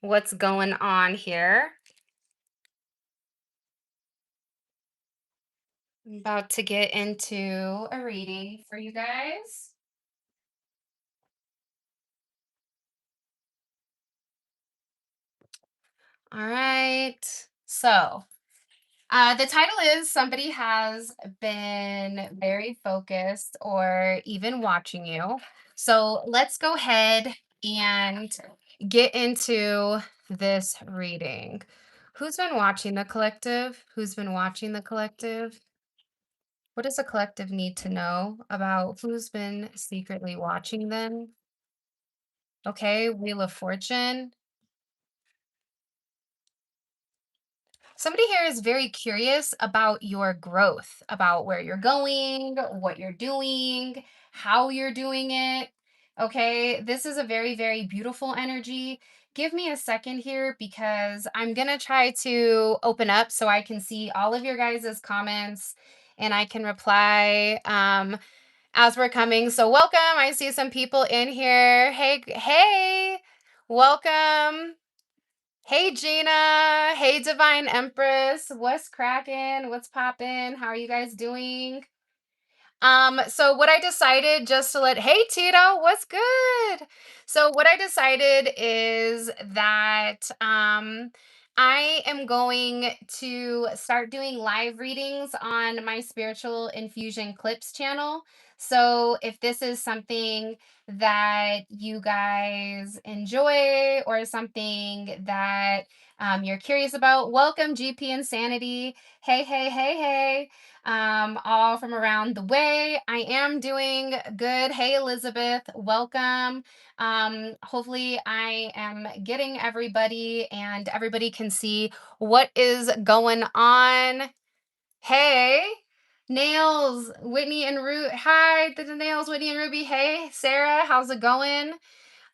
what's going on here. I'm about to get into a reading for you guys. All right. So, the title is Somebody Has Been Very Focused or Even Watching You. So, let's go ahead and get into this reading. Who's been watching the collective? Who's been watching the collective? What does a collective need to know about who's been secretly watching them? Okay, Wheel of Fortune. Somebody here is very curious about your growth, about where you're going, what you're doing, how you're doing it. Okay, this is a very, very beautiful energy. Give me a second here because I'm going to try to open up so I can see all of your guys' comments and I can reply. As we're coming. So welcome. I see some people in here. Hey, hey, welcome. Hey Gina. Hey Divine Empress. What's cracking? What's popping? How are you guys doing? So what I decided just to let hey Tito, what's good? So what I decided is that I am going to start doing live readings on my spiritual infusion clips channel. So if this is something that you guys enjoy or something that you're curious about, welcome GP Insanity. Hey, hey, hey, hey, all from around the way. I am doing good. Hey, Elizabeth, welcome. Hopefully, I am getting everybody and everybody can see what is going on. Hey, Nails, Whitney and Ruby. Hi, the Nails, Whitney and Ruby. Hey, Sarah, how's it going?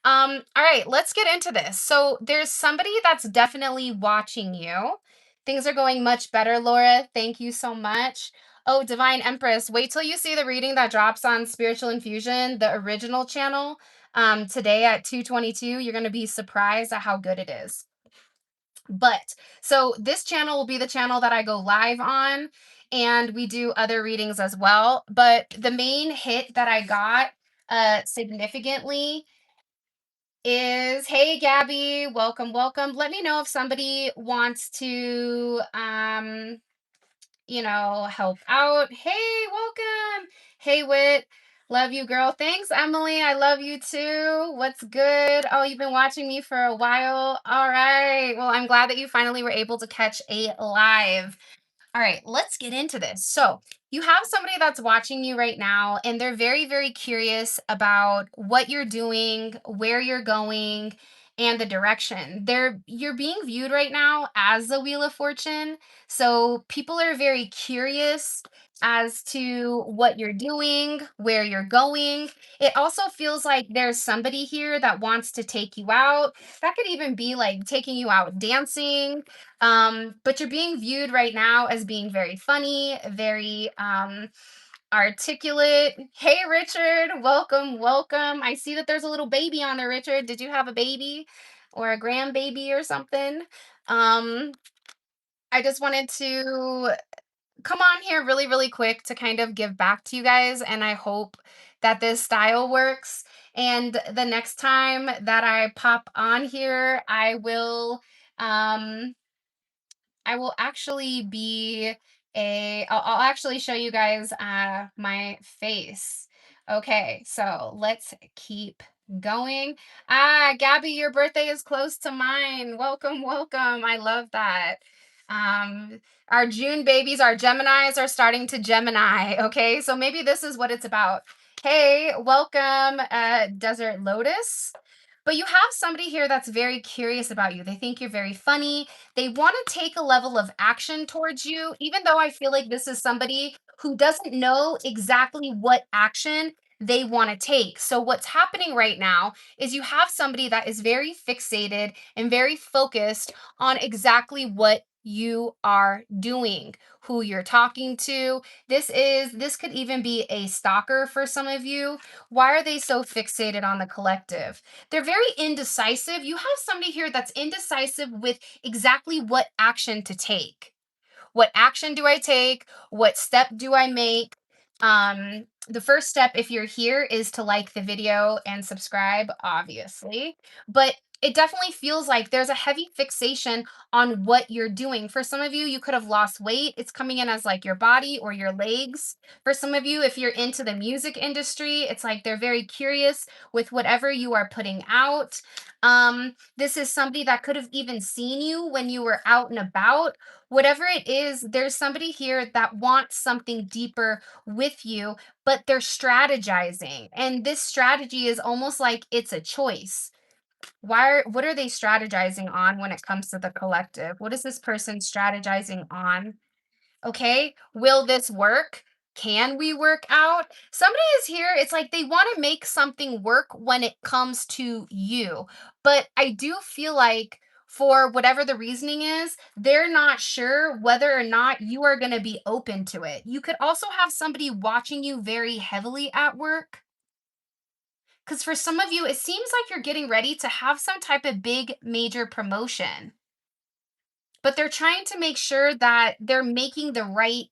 All right, let's get into this. So there's somebody that's definitely watching you. Things are going much better, Laura. Thank you so much. Oh, Divine Empress, wait till you see the reading that drops on Spiritual Infusion, the original channel, today at 2:22. You're gonna be surprised at how good it is. But so this channel will be the channel that I go live on, and we do other readings as well. But the main hit that I got significantly is hey Gabby, welcome, welcome. Let me know if somebody wants to help out. Hey, welcome. Hey Wit. Love you, girl. Thanks, Emily. I love you too. What's good? Oh, you've been watching me for a while. All right. Well, I'm glad that you finally were able to catch a live. All right, let's get into this. So, you have somebody that's watching you right now, and they're very, very curious about what you're doing, where you're going, and the direction. You're being viewed right now as the Wheel of Fortune. So, people are very curious as to what you're doing, where you're going. It also feels like there's somebody here that wants to take you out. That could even be like taking you out dancing, but you're being viewed right now as being very funny, very articulate. Hey, Richard, welcome, welcome. I see that there's a little baby on there, Richard. Did you have a baby or a grandbaby or something? Um, I just wanted to come on here really, really quick to kind of give back to you guys, and I hope that this style works. And the next time that I pop on here, um I will actually be I'll actually show you guys my face. Okay, so let's keep going. Ah, Gabby, your birthday is close to mine. Welcome, welcome. I love that. Our June babies, our Geminis are starting to Gemini. Okay, so maybe this is what it's about. Hey, welcome, Desert Lotus. But you have somebody here that's very curious about you. They think you're very funny. They want to take a level of action towards you, even though I feel like this is somebody who doesn't know exactly what action they want to take. So, what's happening right now is you have somebody that is very fixated and very focused on exactly what you are doing, who you're talking to. This could even be a stalker for some of you. Why are they so fixated on the collective? They're very indecisive. You have somebody here that's indecisive with exactly what action to take. What action do I take? What step do I make? The first step, if you're here, is to like the video and subscribe, obviously. But it definitely feels like there's a heavy fixation on what you're doing. For some of you, you could have lost weight. It's coming in as like your body or your legs. For some of you, if you're into the music industry, it's like they're very curious with whatever you are putting out. This is somebody that could have even seen you when you were out and about. Whatever it is, there's somebody here that wants something deeper with you, but they're strategizing. And this strategy is almost like it's a choice. What are they strategizing on when it comes to the collective? What is this person strategizing on? Okay, will this work? Can we work out? Somebody is here. It's like they want to make something work when it comes to you. But I do feel like, for whatever the reasoning is, they're not sure whether or not you are going to be open to it. You could also have somebody watching you very heavily at work. Because for some of you, it seems like you're getting ready to have some type of big major promotion, but they're trying to make sure that they're making the right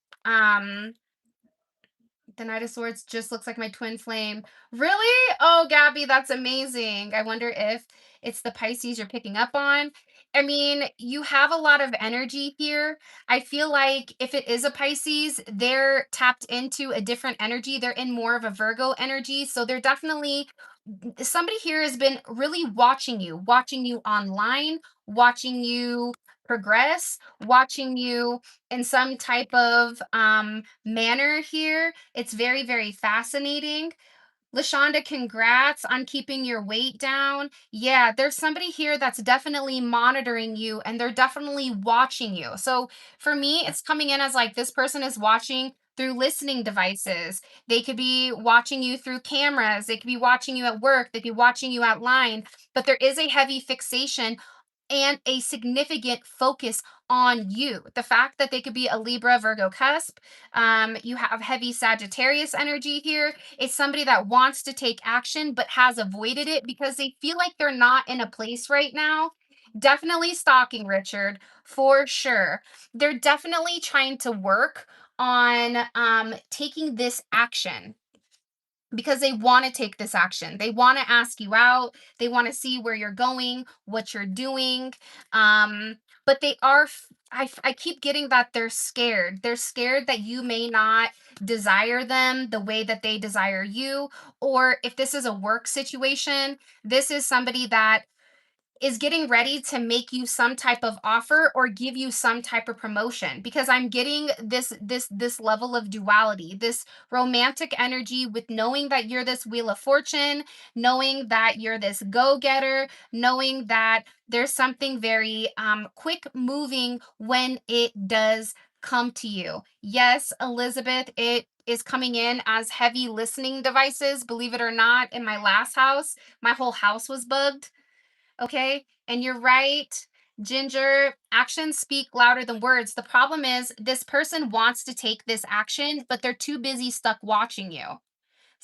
the Knight of Swords just looks like my twin flame. Really? Oh, Gabby, that's amazing. I wonder if it's the Pisces you're picking up on. I mean, you have a lot of energy here. I feel like if it is a Pisces, they're tapped into a different energy. They're in more of a Virgo energy. So they're definitely, somebody here has been really watching you online, watching you progress, watching you in some type of manner here. It's very, very fascinating. LaShonda, congrats on keeping your weight down. Yeah, there's somebody here that's definitely monitoring you and they're definitely watching you. So for me, it's coming in as like this person is watching through listening devices. They could be watching you through cameras. They could be watching you at work. They could be watching you online. But there is a heavy fixation and a significant focus on you. The fact that they could be a Libra, Virgo cusp, you have heavy Sagittarius energy here. It's somebody that wants to take action but has avoided it because they feel like they're not in a place right now. Definitely stalking, Richard, for sure. They're definitely trying to work on taking this action because they want to take this action. They want to ask you out. They want to see where you're going, what you're doing. But they are, I keep getting that they're scared. They're scared that you may not desire them the way that they desire you. Or if this is a work situation, this is somebody that is getting ready to make you some type of offer or give you some type of promotion, because I'm getting this level of duality, this romantic energy with knowing that you're this wheel of fortune, knowing that you're this go-getter, knowing that there's something very quick moving when it does come to you. Yes, Elizabeth, it is coming in as heavy listening devices. Believe it or not, in my last house, my whole house was bugged. Okay. And you're right. Ginger, actions speak louder than words. The problem is this person wants to take this action, but they're too busy stuck watching you.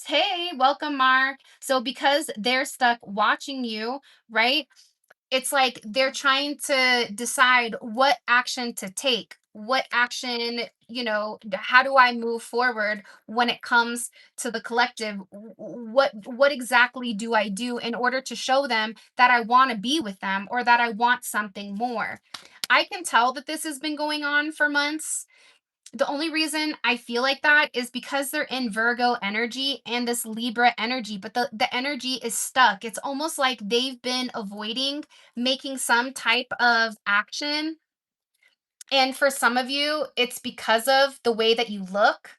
Hey, welcome, Mar. So, because they're stuck watching you, right? It's like they're trying to decide what action to take, what action, how do I move forward when it comes to the collective? What exactly do I do in order to show them that I want to be with them or that I want something more? I can tell that this has been going on for months. The only reason I feel like that is because they're in Virgo energy and this Libra energy, but the energy is stuck. It's almost like they've been avoiding making some type of action. And for some of you, it's because of the way that you look.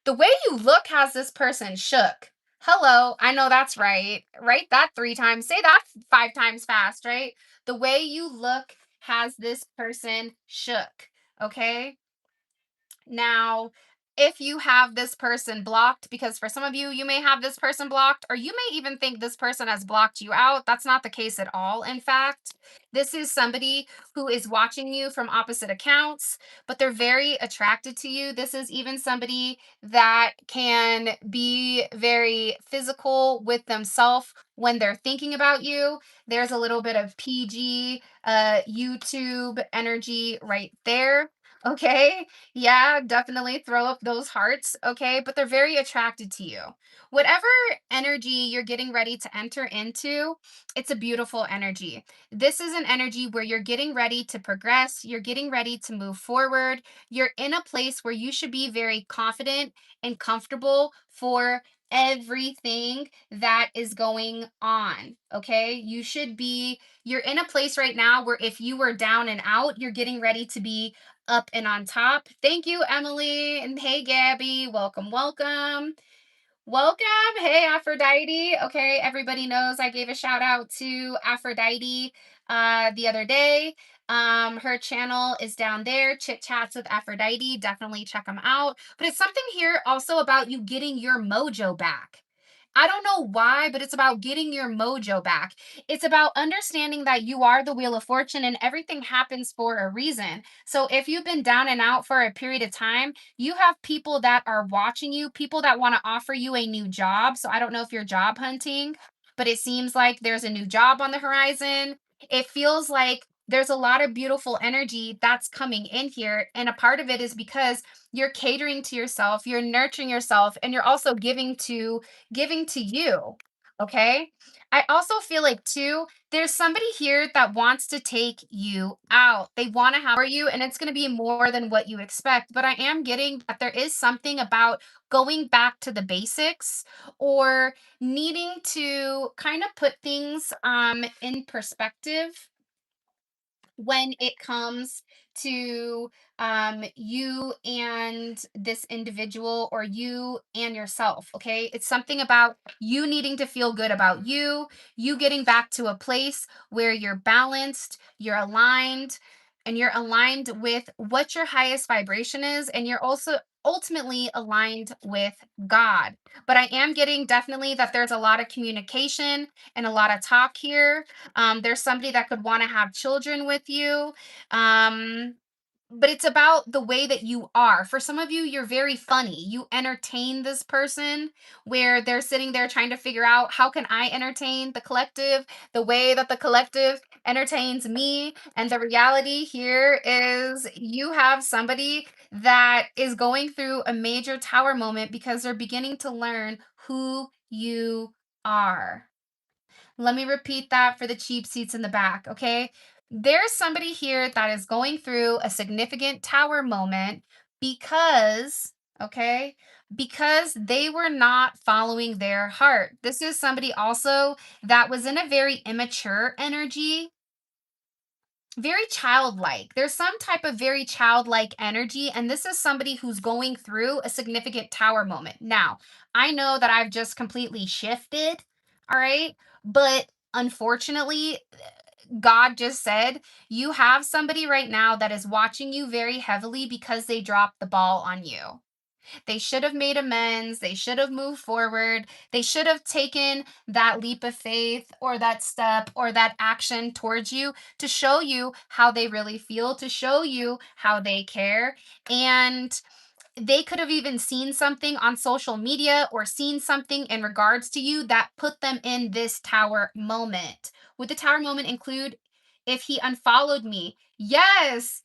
The way you look has this person shook. Hello, I know that's right. Write that 3 times. Say that 5 times fast, right? The way you look has this person shook. Okay. Now, if you have this person blocked, because for some of you, you may have this person blocked, or you may even think this person has blocked you out. That's not the case at all. In fact, this is somebody who is watching you from opposite accounts, but they're very attracted to you. This is even somebody that can be very physical with themselves when they're thinking about you. There's a little bit of PG, YouTube energy right there. Okay. Yeah, definitely throw up those hearts, okay? But they're very attracted to you. Whatever energy you're getting ready to enter into, it's a beautiful energy. This is an energy where you're getting ready to progress, you're getting ready to move forward. You're in a place where you should be very confident and comfortable for everything that is going on, okay? You're in a place right now where if you were down and out, you're getting ready to be up and on top. Thank you, Emily. And hey, Gabby. Welcome, welcome. Welcome. Hey, Aphrodite. Okay, everybody knows I gave a shout out to Aphrodite the other day. Her channel is down there, Chit Chats with Aphrodite. Definitely check them out. But it's something here also about you getting your mojo back. I don't know why, but it's about getting your mojo back. It's about understanding that you are the wheel of fortune and everything happens for a reason. So if you've been down and out for a period of time, you have people that are watching you, people that want to offer you a new job. So I don't know if you're job hunting, but it seems like there's a new job on the horizon. It feels like there's a lot of beautiful energy that's coming in here. And a part of it is because you're catering to yourself, you're nurturing yourself, and you're also giving to you. Okay. I also feel like, too, there's somebody here that wants to take you out. They want to have for you, and it's going to be more than what you expect. But I am getting that there is something about going back to the basics or needing to kind of put things in perspective when it comes to you and this individual or you and yourself. Okay. It's something about you needing to feel good about you getting back to a place where you're balanced, you're aligned, and you're aligned with what your highest vibration is. And you're also ultimately aligned with God. But I am getting definitely that there's a lot of communication and a lot of talk here. There's somebody that could want to have children with you. Um, but it's about the way that you are. For some of you, you're very funny. You entertain this person where they're sitting there trying to figure out how can I entertain the collective the way that the collective entertains me. And the reality here is you have somebody that is going through a major tower moment because they're beginning to learn who you are. Let me repeat that for the cheap seats in the back, okay? There's somebody here that is going through a significant tower moment because, okay, because they were not following their heart. This is somebody also that was in a very immature energy, very childlike. There's some type of very childlike energy, and this is somebody who's going through a significant tower moment. Now, I know that I've just completely shifted, all right? But unfortunately, God just said you have somebody right now that is watching you very heavily because they dropped the ball on you. They should have made amends. They should have moved forward. They should have taken that leap of faith or that step or that action towards you to show you how they really feel, to show you how they care. And they could have even seen something on social media or seen something in regards to you that put them in this tower moment. Would the tower moment include if he unfollowed me? Yes.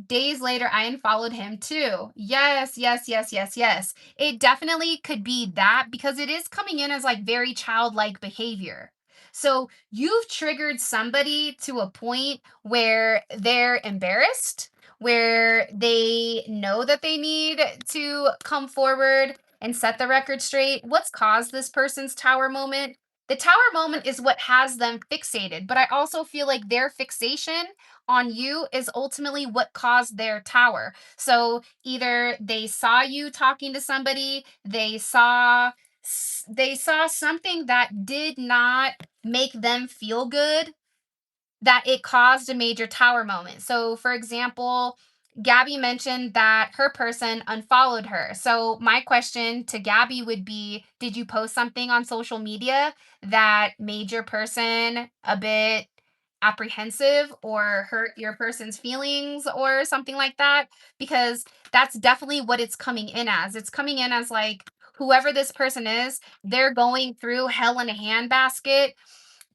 Days later, I unfollowed him too. Yes, yes, yes, yes, yes. It definitely could be that because it is coming in as like very childlike behavior. So you've triggered somebody to a point where they're embarrassed, where they know that they need to come forward and set the record straight. What's caused this person's tower moment? The tower moment is what has them fixated, but I also feel like their fixation on you is ultimately what caused their tower. So either they saw you talking to somebody, they saw something that did not make them feel good, that it caused a major tower moment. So for example, Gabby mentioned that her person unfollowed her. So, my question to Gabby would be, did you post something on social media that made your person a bit apprehensive or hurt your person's feelings or something like that? Because that's definitely what it's coming in as. It's coming in as like, whoever this person is, they're going through hell in a handbasket,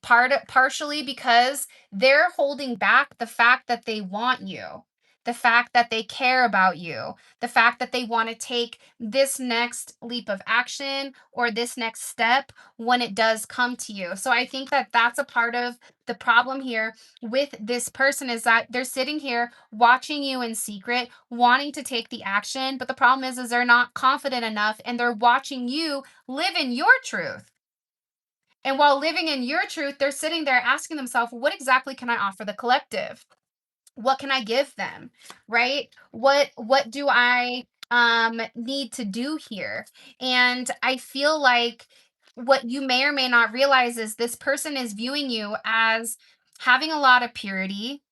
partially because they're holding back the fact that they want you, the fact that they care about you, the fact that they want to take this next leap of action or this next step when it does come to you. So I think that that's a part of the problem here with this person, is that they're sitting here watching you in secret, wanting to take the action, but the problem is they're not confident enough and they're watching you live in your truth. And while living in your truth, they're sitting there asking themselves, what exactly can I offer the collective? What can I give them? Right? What do I need to do here? And I feel like what you may or may not realize is this person is viewing you as having a lot of purity,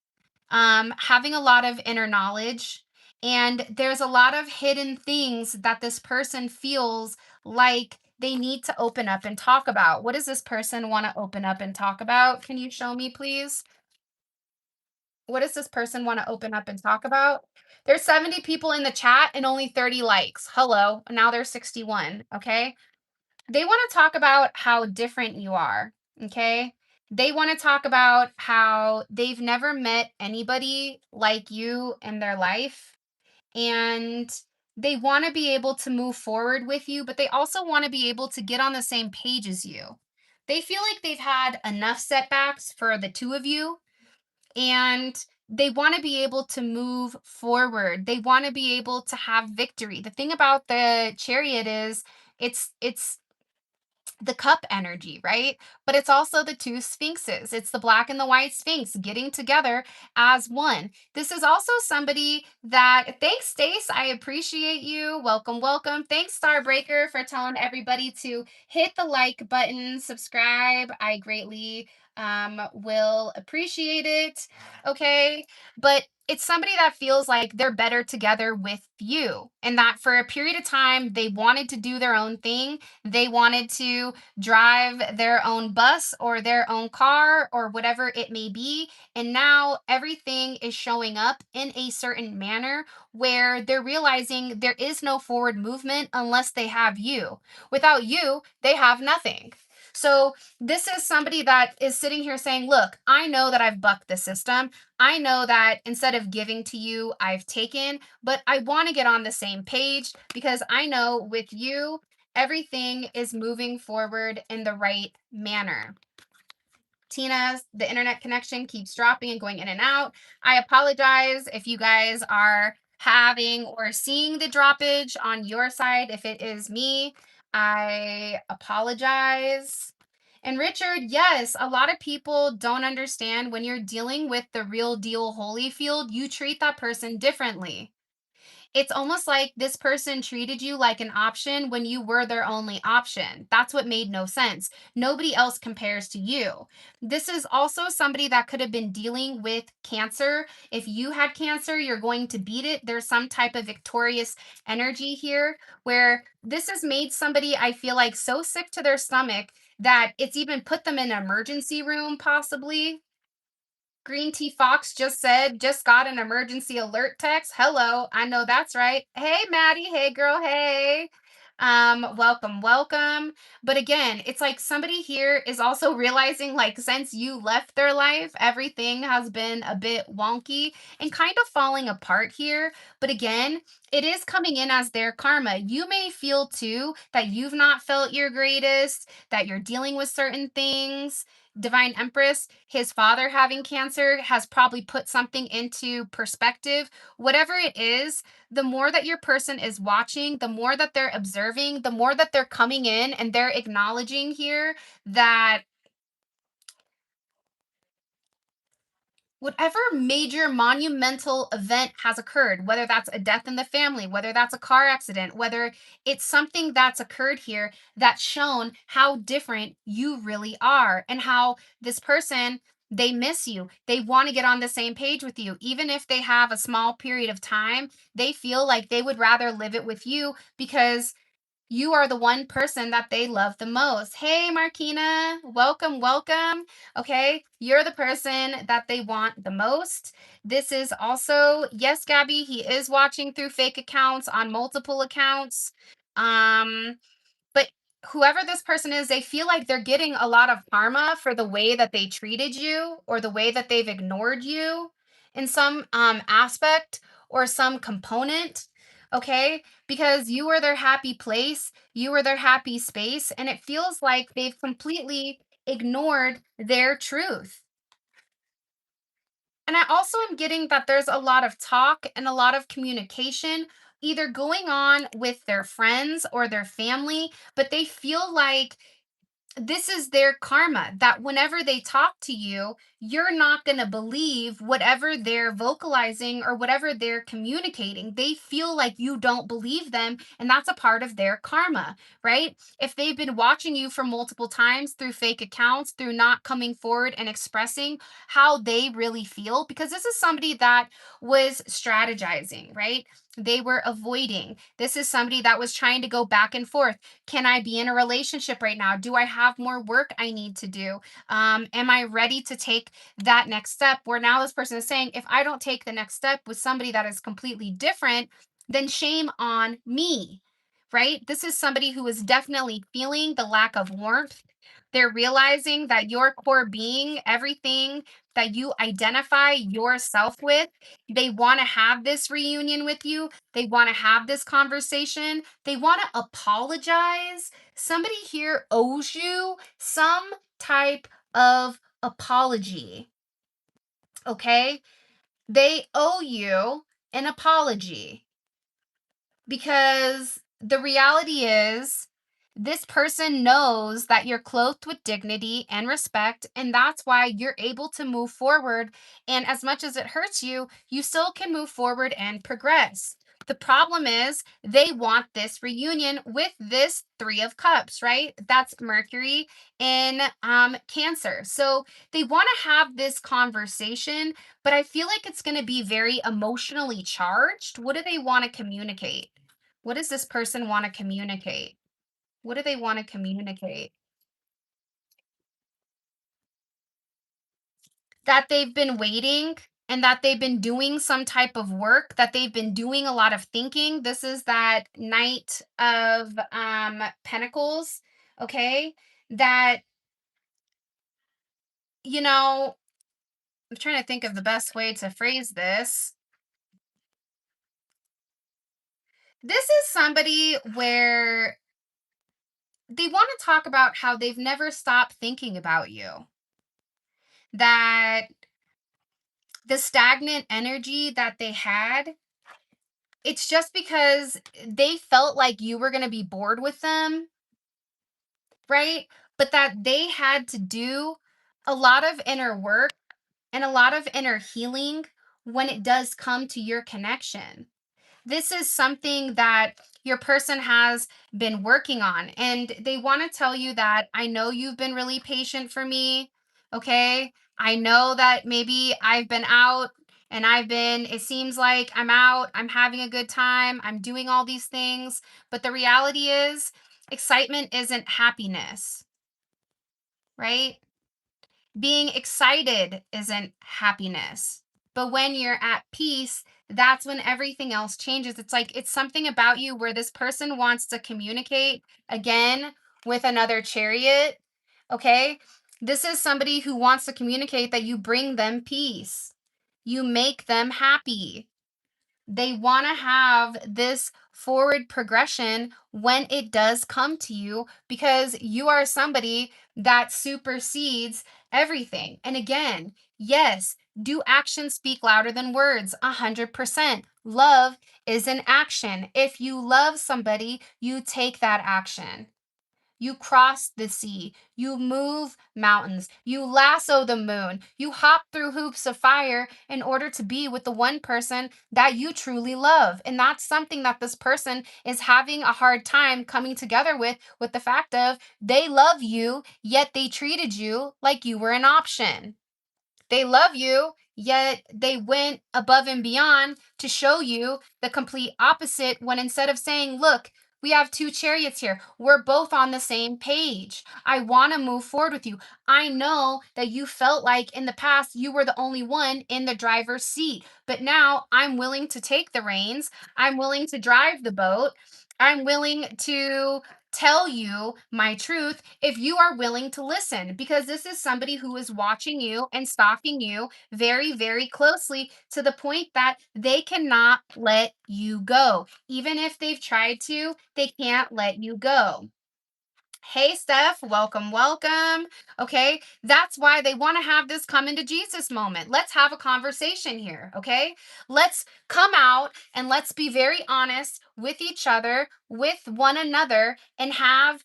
having a lot of inner knowledge, and there's a lot of hidden things that this person feels like they need to open up and talk about. What does this person want to open up and talk about? Can you show me, please? What does this person want to open up and talk about? There's 70 people in the chat and only 30 likes. Hello. Now there's 61. Okay. They want to talk about how different you are. Okay. They want to talk about how they've never met anybody like you in their life. And they want to be able to move forward with you, but they also want to be able to get on the same page as you. They feel like they've had enough setbacks for the two of you, and they want to be able to move forward. They want to be able to have victory. The thing about the chariot is it's the cup energy, right? But it's also the two sphinxes. It's the black and the white sphinx getting together as one. This is also somebody that, thanks, Stace. I appreciate you. Welcome, welcome. Thanks, Starbreaker, for telling everybody to hit the like button, subscribe. I greatly will appreciate it. Okay. But it's somebody that feels like they're better together with you, and that for a period of time they wanted to do their own thing. They wanted to drive their own bus or their own car or whatever it may be. And now everything is showing up in a certain manner where they're realizing there is no forward movement unless they have you. Without you, they have nothing. So, this is somebody that is sitting here saying, look, I know that I've bucked the system. I know that instead of giving to you, I've taken, but I want to get on the same page because I know with you, everything is moving forward in the right manner. Tina's, the internet connection keeps dropping and going in and out. I apologize if you guys are having or seeing the droppage on your side. If it is me, I apologize. And Richard, yes, a lot of people don't understand when you're dealing with the real deal Holyfield, you treat that person differently. It's almost like this person treated you like an option when you were their only option. That's what made no sense. Nobody else compares to you. This is also somebody that could have been dealing with cancer. If you had cancer, you're going to beat it. There's some type of victorious energy here where this has made somebody, I feel like, so sick to their stomach that it's even put them in an emergency room, possibly. Green Tea Fox just said, just got an emergency alert text. Hello, I know that's right. Hey, Maddie. Hey, girl. Hey. Welcome, welcome. But again, it's like somebody here is also realizing, like, since you left their life, everything has been a bit wonky and kind of falling apart here. But again, it is coming in as their karma. You may feel too that you've not felt your greatest, that you're dealing with certain things. Divine Empress, his father having cancer has probably put something into perspective. Whatever it is, the more that your person is watching, the more that they're observing, the more that they're coming in and they're acknowledging here that whatever major monumental event has occurred, whether that's a death in the family, whether that's a car accident, whether it's something that's occurred here that's shown how different you really are and how this person They miss you. They want to get on the same page with you. Even if they have a small period of time, they feel like they would rather live it with you because you are the one person that they love the most. Hey, Markina, welcome, welcome. Okay, you're the person that they want the most. This is also, yes, Gabby, he is watching through fake accounts on multiple accounts. Um, but whoever this person is, they feel like they're getting a lot of karma for the way that they treated you or the way that they've ignored you in some aspect or some component. Okay, because you were their happy place, you were their happy space, and it feels like they've completely ignored their truth. And I also am getting that there's a lot of talk and a lot of communication either going on with their friends or their family, but they feel like this is their karma that whenever they talk to you, you're not going to believe whatever they're vocalizing or whatever they're communicating. They feel like you don't believe them, and that's a part of their karma, right? If they've been watching you for multiple times through fake accounts, through not coming forward and expressing how they really feel, because this is somebody that was strategizing, right? They were avoiding. This is somebody that was trying to go back and forth. Can I be in a relationship right now? Do I have more work I need to do? Am I ready to take that next step? Where now this person is saying, if I don't take the next step with somebody that is completely different, then shame on me, right? This is somebody who is definitely feeling the lack of warmth. They're realizing that your core being, everything that you identify yourself with, they want to have this reunion with you. They want to have this conversation. They want to apologize. Somebody here owes you some type of apology. Okay? They owe you an apology because the reality is this person knows that you're clothed with dignity and respect, and that's why you're able to move forward. And as much as it hurts you, you still can move forward and progress. The problem is they want this reunion with this 3 of Cups, right? That's Mercury in Cancer. So they want to have this conversation, but I feel like it's going to be very emotionally charged. What do they want to communicate? What does this person want to communicate? What do they want to communicate? That they've been waiting and that they've been doing some type of work, that they've been doing a lot of thinking. This is that Knight of Pentacles, okay? That, you know, I'm trying to think of the best way to phrase this. This is somebody where they want to talk about how they've never stopped thinking about you. That the stagnant energy that they had, it's just because they felt like you were going to be bored with them, right? But that they had to do a lot of inner work and a lot of inner healing when it does come to your connection. This is something that your person has been working on. And they want to tell you that I know you've been really patient for me. Okay. I know that maybe I've been out and it seems like I'm out, I'm having a good time, I'm doing all these things. But the reality is, excitement isn't happiness, right? Being excited isn't happiness. But when you're at peace, that's when everything else changes. It's like it's something about you where this person wants to communicate again with another chariot. Okay. This is somebody who wants to communicate that you bring them peace, you make them happy. They want to have this forward progression when it does come to you because you are somebody that supersedes everything. And again, yes, do actions speak louder than words? 100%. Love is an action. If you love somebody, you take that action. You cross the sea. You move mountains. You lasso the moon. You hop through hoops of fire in order to be with the one person that you truly love. And that's something that this person is having a hard time coming together with the fact of they love you, yet they treated you like you were an option. They love you, yet they went above and beyond to show you the complete opposite when instead of saying, look, we have two chariots here. We're both on the same page. I want to move forward with you. I know that you felt like in the past you were the only one in the driver's seat, but now I'm willing to take the reins. I'm willing to drive the boat. I'm willing to tell you my truth if you are willing to listen, because this is somebody who is watching you and stalking you very, very closely to the point that they cannot let you go. Even if they've tried to, they can't let you go. Hey, Steph, welcome, welcome. Okay, that's why they want to have this come into Jesus moment. Let's have a conversation here. Okay, let's come out and let's be very honest with each other, with one another, and have,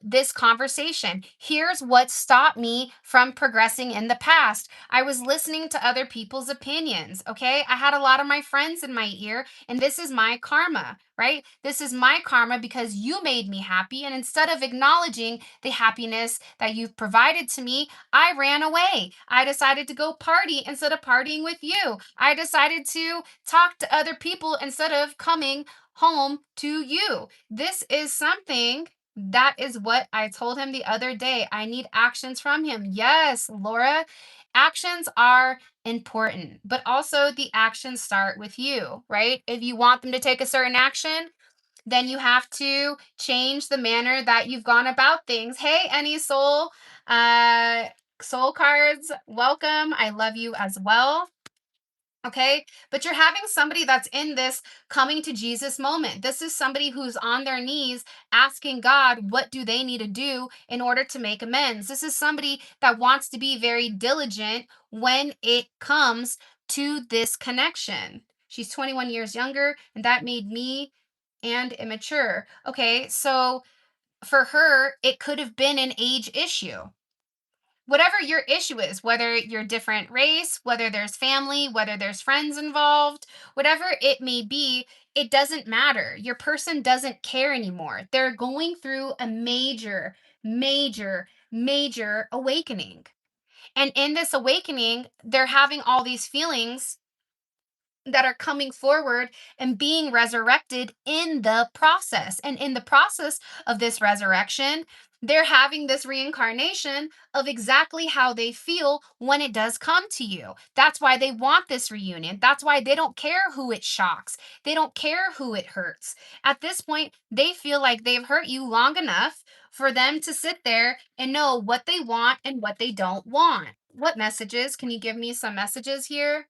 this conversation. Here's what stopped me from progressing in the past. I was listening to other people's opinions. Okay, I had a lot of my friends in my ear, and this is my karma, right? This is my karma because you made me happy. And instead of acknowledging the happiness that you've provided to me, I ran away. I decided to go party instead of partying with you. I decided to talk to other people instead of coming home to you. This is something. That is what I told him the other day. I need actions from him. Yes, Laura, actions are important, but also the actions start with you, right? If you want them to take a certain action, then you have to change the manner that you've gone about things. Hey, any uh soul cards, welcome. I love you as well. Okay. But you're having somebody that's in this coming to Jesus moment. This is somebody who's on their knees asking God, what do they need to do in order to make amends? This is somebody that wants to be very diligent when it comes to this connection. She's 21 years younger, and that made me and immature. Okay. So for her, it could have been an age issue. Whatever your issue is, whether you're different race, whether there's family, whether there's friends involved, whatever it may be, it doesn't matter. Your person doesn't care anymore. They're going through a major, major, major awakening. And in this awakening, they're having all these feelings that are coming forward and being resurrected in the process. And in the process of this resurrection, they're having this reincarnation of exactly how they feel when it does come to you. That's why they want this reunion. That's why they don't care who it shocks. They don't care who it hurts. At this point, they feel like they've hurt you long enough for them to sit there and know what they want and what they don't want. What messages? Can you give me some messages here?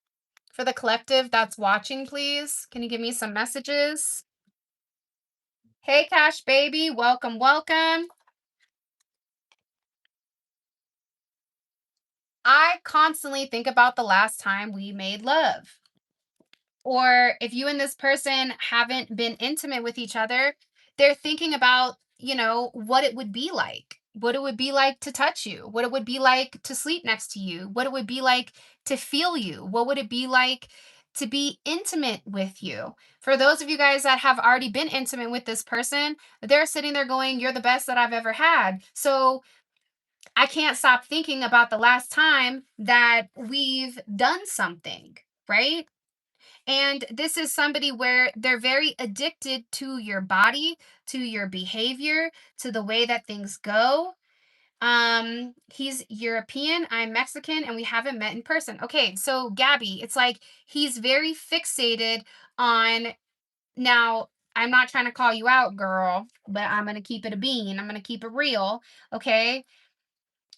For the collective that's watching, please, can you give me some messages? Hey, Cash Baby, welcome, welcome. I constantly think about the last time we made love. Or if you and this person haven't been intimate with each other, they're thinking about, what it would be like. What it would be like to touch you, what it would be like to sleep next to you, what it would be like to feel you, what would it be like to be intimate with you. For those of you guys that have already been intimate with this person, they're sitting there going, you're the best that I've ever had. So I can't stop thinking about the last time that we've done something, right? And this is somebody where they're very addicted to your body, to your behavior, to the way that things go. He's European, I'm Mexican, and we haven't met in person. Okay, so Gabby, it's like he's very fixated on now. I'm not trying to call you out, girl, but I'm gonna keep it a bean. I'm gonna keep it real. Okay,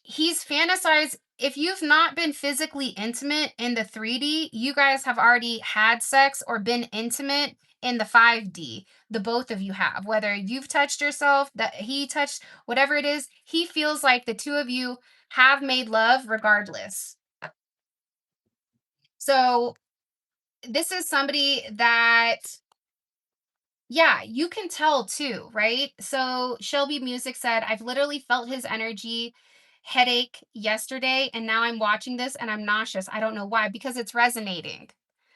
he's fantasized. If you've not been physically intimate in the 3D, you guys have already had sex or been intimate in the 5D. The both of you have. Whether you've touched yourself, that he touched, whatever it is, he feels like the two of you have made love regardless. So, this is somebody that, yeah, you can tell too, right? So Shelby Music said, I've literally felt his energy headache yesterday, and now I'm watching this and I'm nauseous. I don't know why, because it's resonating.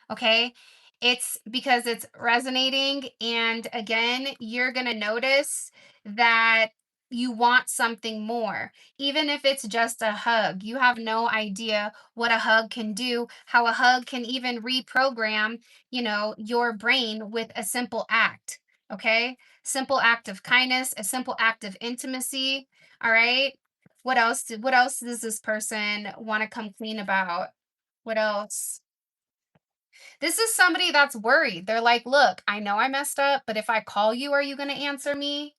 Okay. It's because it's resonating. And again, you're going to notice that. You want something more. Even if it's just a hug, you have no idea what a hug can do, how a hug can even reprogram, your brain with a simple act. Okay? Simple act of kindness, a simple act of intimacy. All right? What else does this person want to come clean about? What else? This is somebody that's worried. They're like, "Look, I know I messed up, but if I call you, are you going to answer me?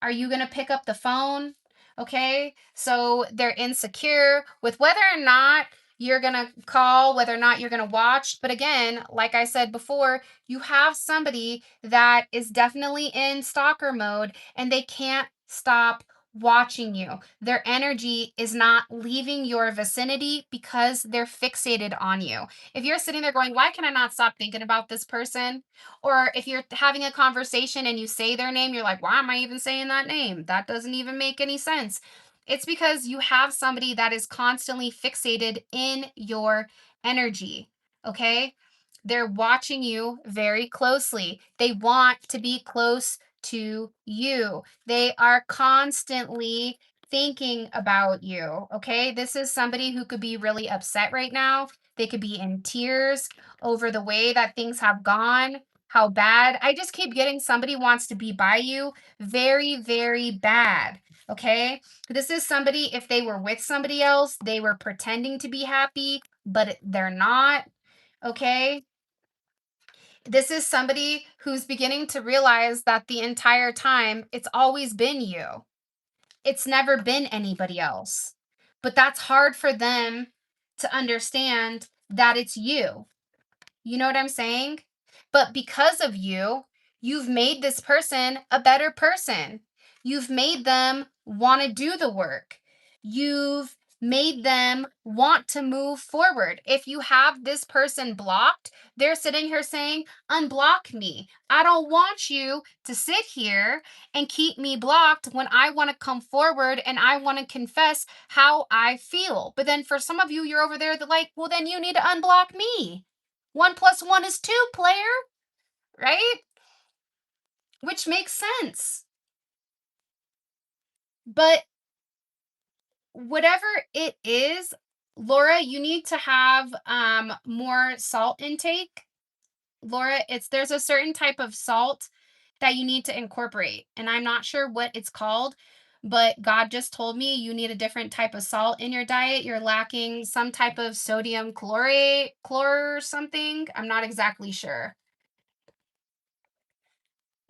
Are you going to pick up the phone?" Okay. So they're insecure with whether or not you're going to call, whether or not you're going to watch. But again, like I said before, you have somebody that is definitely in stalker mode and they can't stop watching you. Their energy is not leaving your vicinity because they're fixated on you. If you're sitting there going, "Why can I not stop thinking about this person?" Or if you're having a conversation and you say their name, you're like, "Why am I even saying that name? That doesn't even make any sense." It's because you have somebody that is constantly fixated in your energy. Okay. They're watching you very closely. They want to be close to you. They are constantly thinking about you. Okay. This is somebody who could be really upset right now. They could be in tears over the way that things have gone, how bad. I just keep getting somebody wants to be by you very, very bad. Okay. This is somebody, if they were with somebody else, they were pretending to be happy, but they're not. Okay. This is somebody who's beginning to realize that the entire time it's always been you, it's never been anybody else. But that's hard for them to understand that it's you. You know what I'm saying? But because of you, you've made this person a better person. You've made them want to do the work. You've made them want to move forward. If you have this person blocked, they're sitting here saying, "Unblock me. I don't want you to sit here and keep me blocked when I want to come forward and I want to confess how I feel." But then for some of you, you're over there that like, "Well, then you need to unblock me. 1 plus 1 is 2, player," right? Which makes sense. But whatever it is, Laura, you need to have more salt intake. Laura, it's there's a certain type of salt that you need to incorporate, and I'm not sure what it's called, but God just told me you need a different type of salt in your diet. You're lacking some type of sodium chlorate, chlor or something. I'm not exactly sure.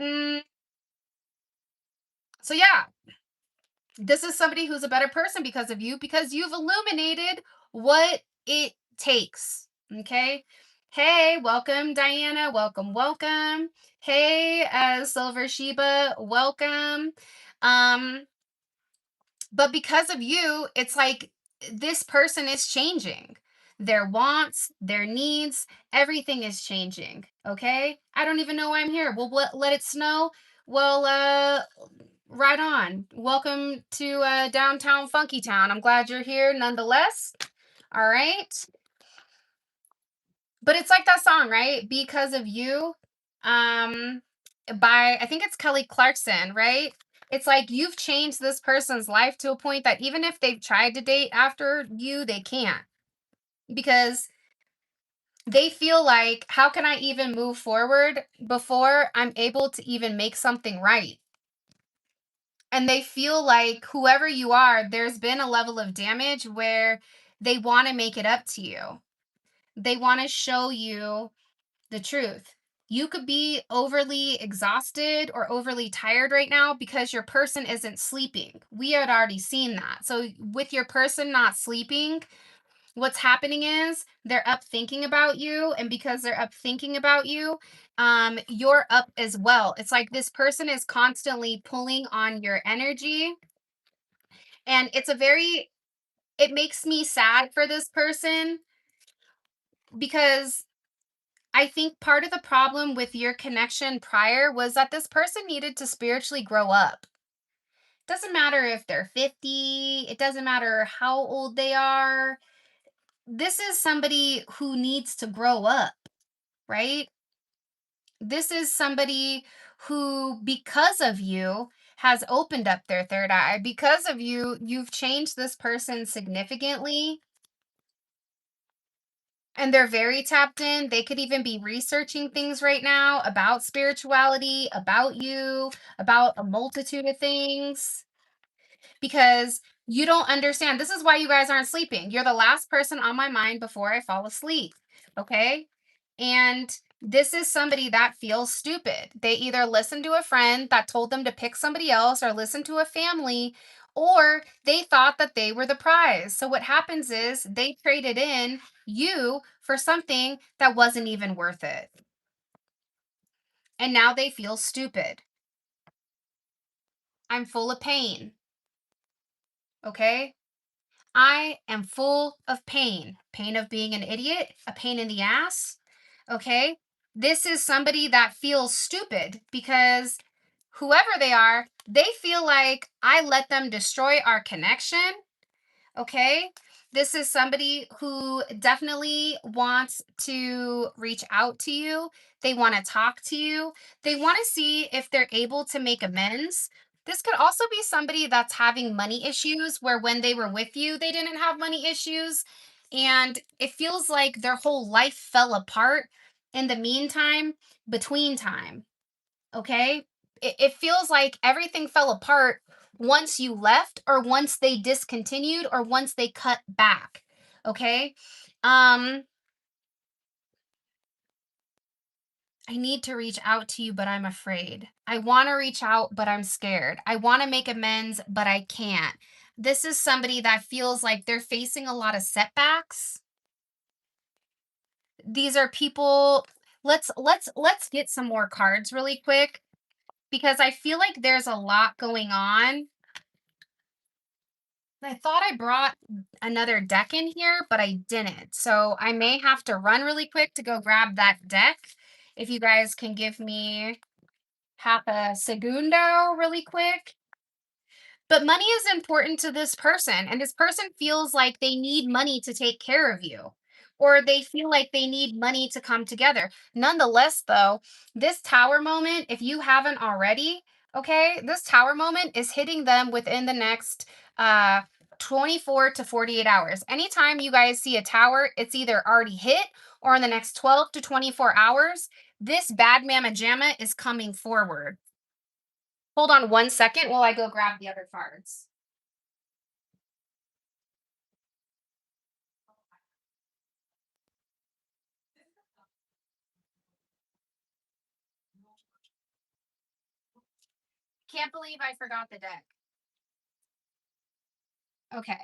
Mm, so yeah, this is somebody who's a better person because of you, because you've illuminated what it takes. Okay. Hey, welcome, Diana. Welcome, welcome. Hey, Silver Sheba, welcome. Um, but because of you, it's like this person is changing. Their wants, their needs, everything is changing. Okay. I don't even know why I'm here. Well, let it snow. Well, right on. Welcome to downtown Funky Town. I'm glad you're here nonetheless. All right. But it's like that song, right? Because of you. Um by I think it's Kelly Clarkson, right? It's like you've changed this person's life to a point that even if they've tried to date after you, they can't because they feel like, how can I even move forward before I'm able to even make something right? And they feel like whoever you are, there's been a level of damage where they want to make it up to you. They want to show you the truth. You could be overly exhausted or overly tired right now because your person isn't sleeping. We had already seen that. So, with your person not sleeping, what's happening is they're up thinking about you. And because they're up thinking about you, you're up as well. It's like this person is constantly pulling on your energy. And it makes me sad for this person because I think part of the problem with your connection prior was that this person needed to spiritually grow up. Doesn't matter if they're 50, it doesn't matter how old they are. This is somebody who needs to grow up, right? This is somebody who, because of you, has opened up their third eye. Because of you, you've changed this person significantly, and they're very tapped in. They could even be researching things right now about spirituality, about you, about a multitude of things, because you don't understand. This is why you guys aren't sleeping. You're the last person on my mind before I fall asleep. Okay. And this is somebody that feels stupid. They either listen to a friend that told them to pick somebody else, or listen to a family, or they thought that they were the prize. So what happens is they traded in you for something that wasn't even worth it. And now they feel stupid. I'm full of pain. Okay. I am full of pain. Pain of being an idiot, a pain in the ass. Okay. This is somebody that feels stupid because whoever they are, they feel like I let them destroy our connection. Okay. This is somebody who definitely wants to reach out to you. They want to talk to you. They want to see if they're able to make amends. This could also be somebody that's having money issues where when they were with you, they didn't have money issues. And it feels like their whole life fell apart in the meantime, between time. Okay. It feels like everything fell apart once you left, or once they discontinued, or once they cut back. Okay. um I need to reach out to you, but I'm afraid. I want to reach out, but I'm scared. I want to make amends, but I can't. This is somebody that feels like they're facing a lot of setbacks. These are people. Let's get some more cards really quick, because I feel like there's a lot going on. I thought I brought another deck in here, but I didn't. So I may have to run really quick to go grab that deck. If you guys can give me half a segundo really quick. But money is important to this person, and this person feels like they need money to take care of you, or they feel like they need money to come together. Nonetheless, though, this tower moment, if you haven't already, okay, this tower moment is hitting them within the next uh 24 to 48 hours. Anytime you guys see a tower, it's either already hit, or in the next 12 to 24 hours, this bad mama jamma is coming forward. Hold on one second while I go grab the other cards. Can't believe I forgot the deck. Okay,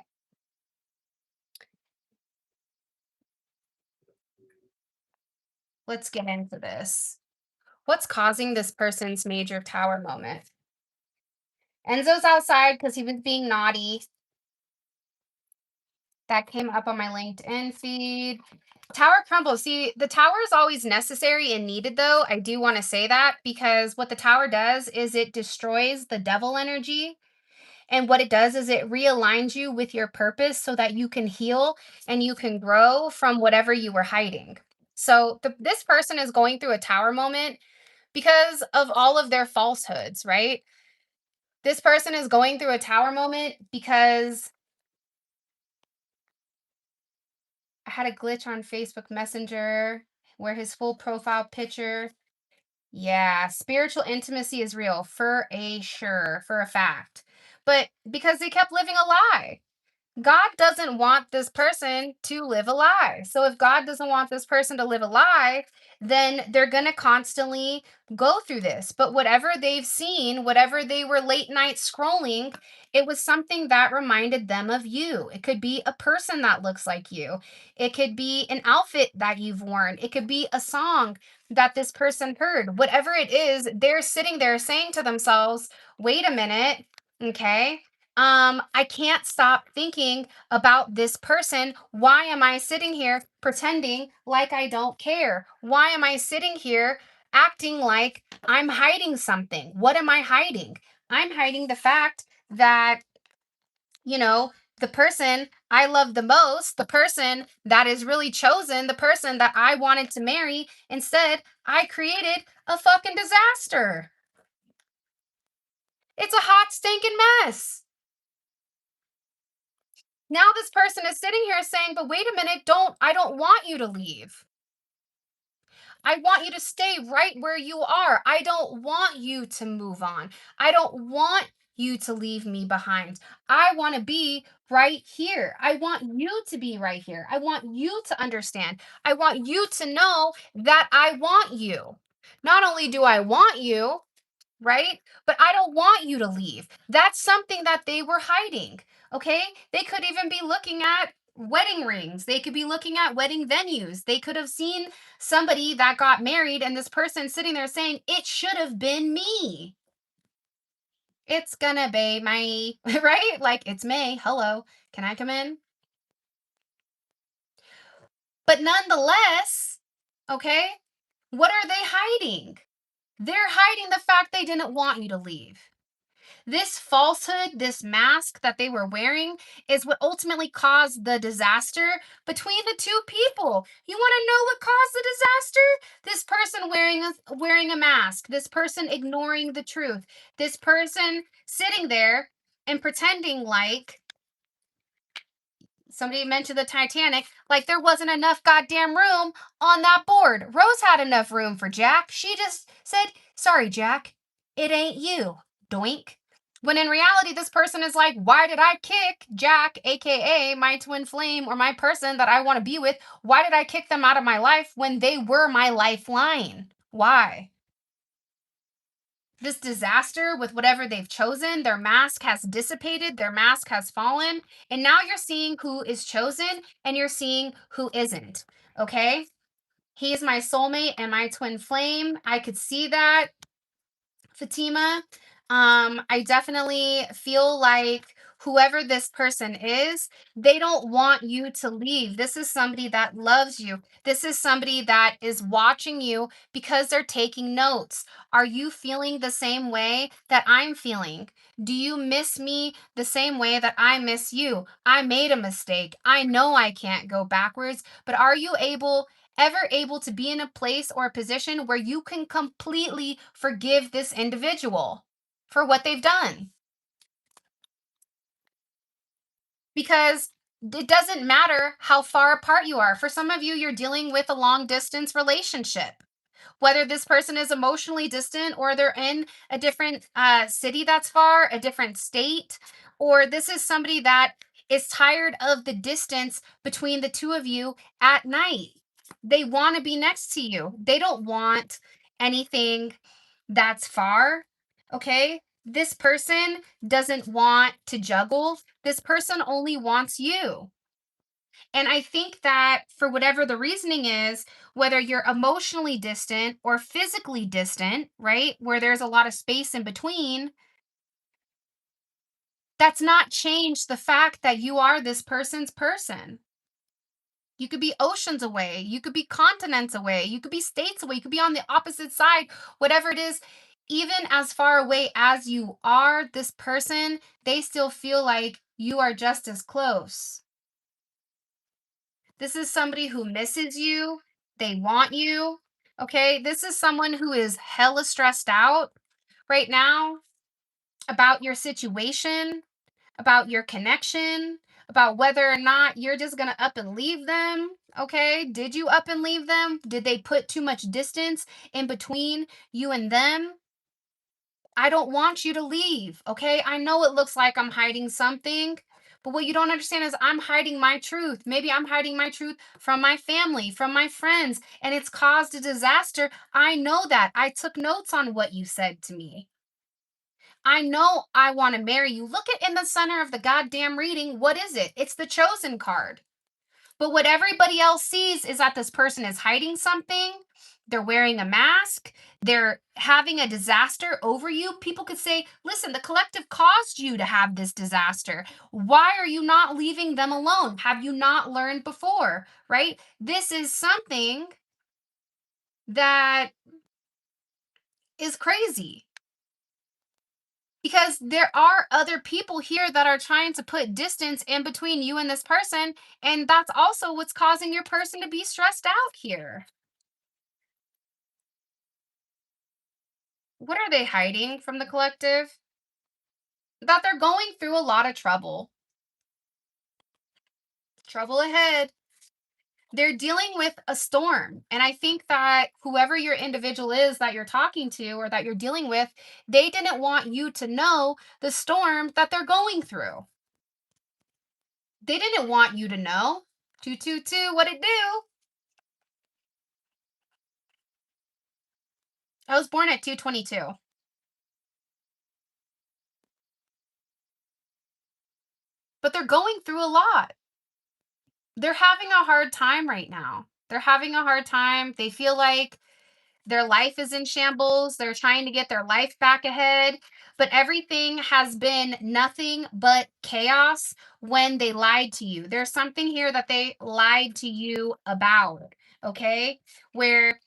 let's get into this. What's causing this person's major tower moment? Enzo's outside because he was being naughty. That came up on my LinkedIn feed. Tower crumbles. See, the tower is always necessary and needed, though. I do want to say that, because what the tower does is it destroys the devil energy. And what it does is it realigns you with your purpose so that you can heal and you can grow from whatever you were hiding. So this person is going through a tower moment because of all of their falsehoods, right? This person is going through a tower moment because I had a glitch on Facebook Messenger where his full profile picture. Yeah, spiritual intimacy is real for a sure, for a fact. But because they kept living a lie. God doesn't want this person to live a lie. So if God doesn't want this person to live a lie, then they're going to constantly go through this. But whatever they've seen, whatever they were late night scrolling, it was something that reminded them of you. It could be a person that looks like you. It could be an outfit that you've worn. It could be a song that this person heard. Whatever it is, they're sitting there saying to themselves, wait a minute. Okay, I can't stop thinking about this person. Why am I sitting here pretending like I don't care? Why am I sitting here acting like I'm hiding something? What am I hiding? I'm hiding the fact that, you know, the person I love the most, the person that is really chosen, the person that I wanted to marry, instead, I created a fucking disaster. It's a hot stinking mess. Now this person is sitting here saying, "But wait a minute, I don't want you to leave. I want you to stay right where you are. I don't want you to move on. I don't want you to leave me behind. I want to be right here. I want you to be right here. I want you to understand. I want you to know that I want you. Not only do I want you, right? But I don't want you to leave." That's something that they were hiding. Okay. They could even be looking at wedding rings. They could be looking at wedding venues. They could have seen somebody that got married and this person sitting there saying, "It should have been me. It's gonna be my," right? Like, it's May. Hello. Can I come in? But nonetheless, okay, what are they hiding? They're hiding the fact they didn't want you to leave. This falsehood, this mask that they were wearing is what ultimately caused the disaster between the two people. You want to know what caused the disaster? This person wearing a mask, this person ignoring the truth, this person sitting there and pretending like somebody mentioned the Titanic, like there wasn't enough goddamn room on that board. Rose had enough room for Jack. She just said, "Sorry, Jack, it ain't you." Doink. When in reality, this person is like, "Why did I kick Jack, aka my twin flame or my person that I want to be with? Why did I kick them out of my life when they were my lifeline? Why?" This disaster with whatever they've chosen, their mask has dissipated, their mask has fallen, and now you're seeing who is chosen and you're seeing who isn't. Okay? He is my soulmate and my twin flame. I could see that, Fatima. I definitely feel like whoever this person is, they don't want you to leave. This is somebody that loves you. This is somebody that is watching you because they're taking notes. Are you feeling the same way that I'm feeling? Do you miss me the same way that I miss you? I made a mistake. I know I can't go backwards, but are you able to be in a place or a position where you can completely forgive this individual for what they've done? Because it doesn't matter how far apart you are. For some of you, you're dealing with a long distance relationship. Whether this person is emotionally distant or they're in a different city that's far, a different state, or this is somebody that is tired of the distance between the two of you at night. They want to be next to you. They don't want anything that's far. Okay. This person doesn't want to juggle. This person only wants you. And I think that for whatever the reasoning is, whether you're emotionally distant or physically distant, right, where there's a lot of space in between, that's not changed the fact that you are this person's person. You could be oceans away, you could be continents away, you could be states away, you could be on the opposite side, whatever it is. Even as far away as you are, this person, they still feel like you are just as close. This is somebody who misses you. They want you. Okay. This is someone who is hella stressed out right now about your situation, about your connection, about whether or not you're just going to up and leave them. Okay. Did you up and leave them? Did they put too much distance in between you and them? I don't want you to leave, okay? I know it looks like I'm hiding something, but what you don't understand is I'm hiding my truth. Maybe I'm hiding my truth from my family, from my friends, and it's caused a disaster. I know that. I took notes on what you said to me. I know I want to marry you. Look at in the center of the goddamn reading. What is it? It's the chosen card. But what everybody else sees is that this person is hiding something. They're wearing a mask. They're having a disaster over you. People could say, "Listen, the collective caused you to have this disaster. Why are you not leaving them alone? Have you not learned before?" Right? This is something that is crazy because there are other people here that are trying to put distance in between you and this person. And that's also what's causing your person to be stressed out here. What are they hiding from the collective? that they're going through a lot of trouble. Trouble ahead. They're dealing with a storm. And I think that whoever your individual is that you're talking to or that you're dealing with, they didn't want you to know the storm that they're going through. They didn't want you to know. 222, what it do? I was born at 222. But they're going through a lot. They're having a hard time right now. They're having a hard time. They feel like their life is in shambles. They're trying to get their life back ahead, but everything has been nothing but chaos when they lied to you. There's something here that they lied to you about, okay? Where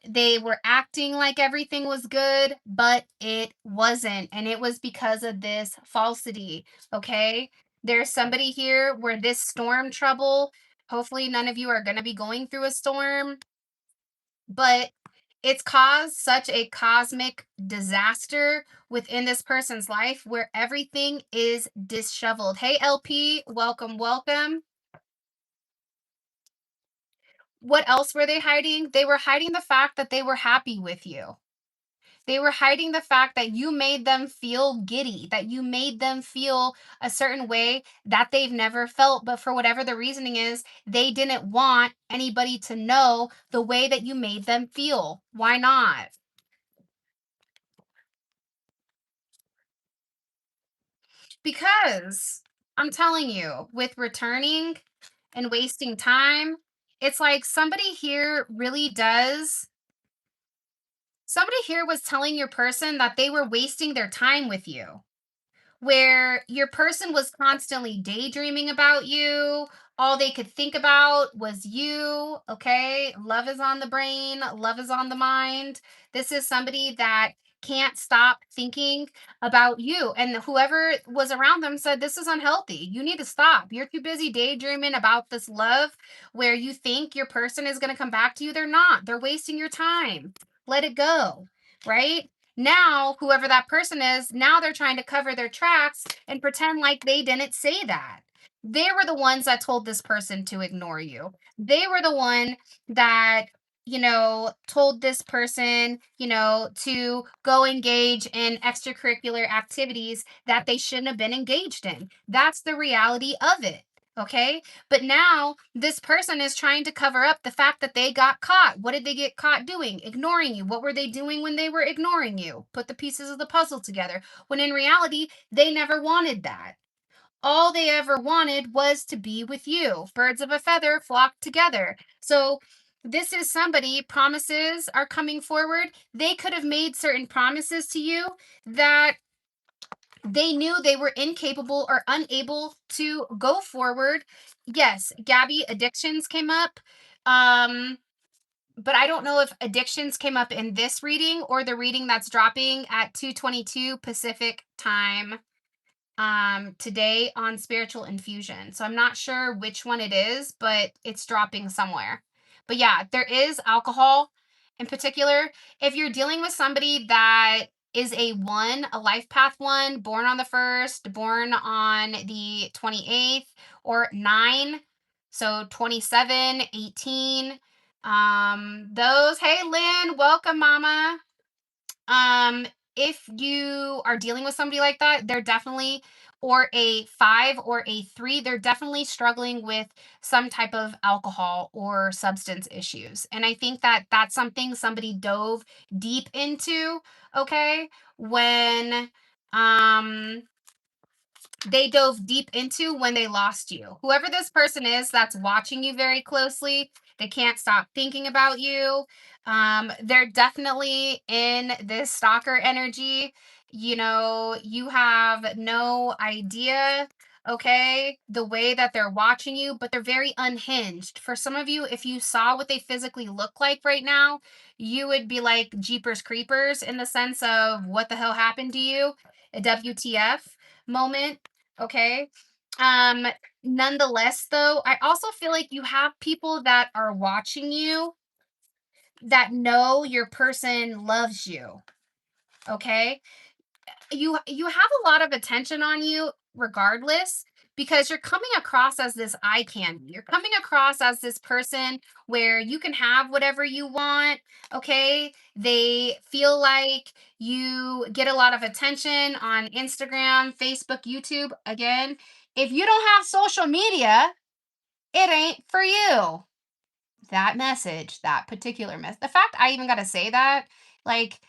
they were acting like everything was good, but it wasn't. And it was because of this falsity, okay? There's somebody here where this storm trouble, hopefully, none of you are going to be going through a storm, but it's caused such a cosmic disaster within this person's life where everything is disheveled. Hey, LP, welcome, welcome. What else were they hiding? They were hiding the fact that they were happy with you. They were hiding the fact that you made them feel giddy, that you made them feel a certain way that they've never felt. But for whatever the reasoning is, they didn't want anybody to know the way that you made them feel. Why not? Because I'm telling you, with returning and wasting time, it's like somebody here was telling your person that they were wasting their time with you, where your person was constantly daydreaming about you. All they could think about was you. Okay. Love is on the brain, love is on the mind. This is somebody that can't stop thinking about you. And whoever was around them said, this is unhealthy. You need to stop. You're too busy daydreaming about this love where you think your person is going to come back to you. They're not, they're wasting your time. Let it go. Right now, whoever that person is, now they're trying to cover their tracks and pretend like they didn't say that. They were the ones that told this person to ignore you. They were the one that, told this person, to go engage in extracurricular activities that they shouldn't have been engaged in. That's the reality of it. Okay. But now this person is trying to cover up the fact that they got caught. What did they get caught doing? Ignoring you. What were they doing when they were ignoring you? Put the pieces of the puzzle together. When in reality, they never wanted that. All they ever wanted was to be with you. Birds of a feather flock together. So, this is somebody, promises are coming forward. They could have made certain promises to you that they knew they were incapable or unable to go forward. Yes, Gabby, addictions came up. Um, but I don't know if addictions came up in this reading or the reading that's dropping at 2:22 Pacific time today on spiritual infusion. So I'm not sure which one it is, but it's dropping somewhere. But yeah, there is alcohol in particular. If you're dealing with somebody that is a one, a life path one, born on the 1st, born on the 28th, or 9, so 27, 18. Those, hey Lynn, welcome mama. um, if you are dealing with somebody like that, they're definitely, or a 5 or a 3, they're definitely struggling with some type of alcohol or substance issues. And I think that that's something somebody dove deep into, okay? When um they dove deep into when they lost you. Whoever this person is that's watching you very closely, they can't stop thinking about you. They're definitely in this stalker energy. You have no idea, okay, the way that they're watching you, but they're very unhinged. For some of you, if you saw what they physically look like right now, you would be like Jeepers Creepers in the sense of what the hell happened to you? A WTF moment. Okay. Um, Nonetheless, though, I also feel like you have people that are watching you that know your person loves you. Okay. you have a lot of attention on you regardless, because you're coming across as this eye candy. You're coming across as this person where you can have whatever you want, okay? They feel like you get a lot of attention on Instagram, Facebook, YouTube. Again, if you don't have social media, it ain't for you. That message, that particular mess. The fact I even got to say that, like,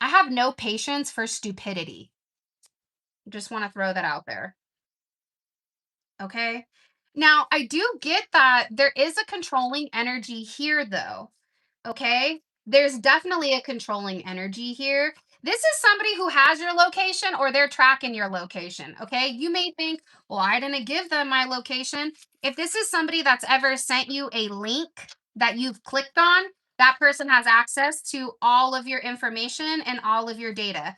I have no patience for stupidity. Just want to throw that out there. Okay. Now, I do get that there is a controlling energy here, though. Okay. There's definitely a controlling energy here. This is somebody who has your location or they're tracking your location. Okay. You may think, well, I didn't give them my location. If this is somebody that's ever sent you a link that you've clicked on, that person has access to all of your information and all of your data.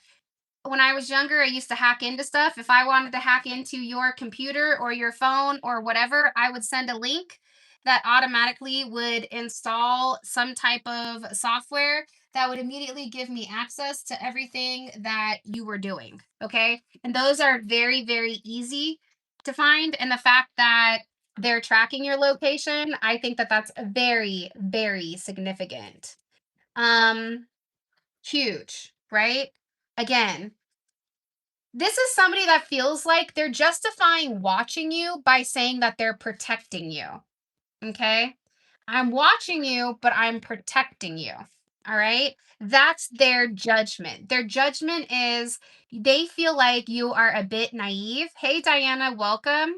When I was younger, I used to hack into stuff. If I wanted to hack into your computer or your phone or whatever, I would send a link that automatically would install some type of software that would immediately give me access to everything that you were doing. Okay. And those are very, very easy to find. And the fact that they're tracking your location, I think that that's very, very significant. Um, Huge, right? Again, this is somebody that feels like they're justifying watching you by saying that they're protecting you. Okay. I'm watching you, but I'm protecting you. All right. That's their judgment. Their judgment is they feel like you are a bit naive. Hey, Diana, welcome.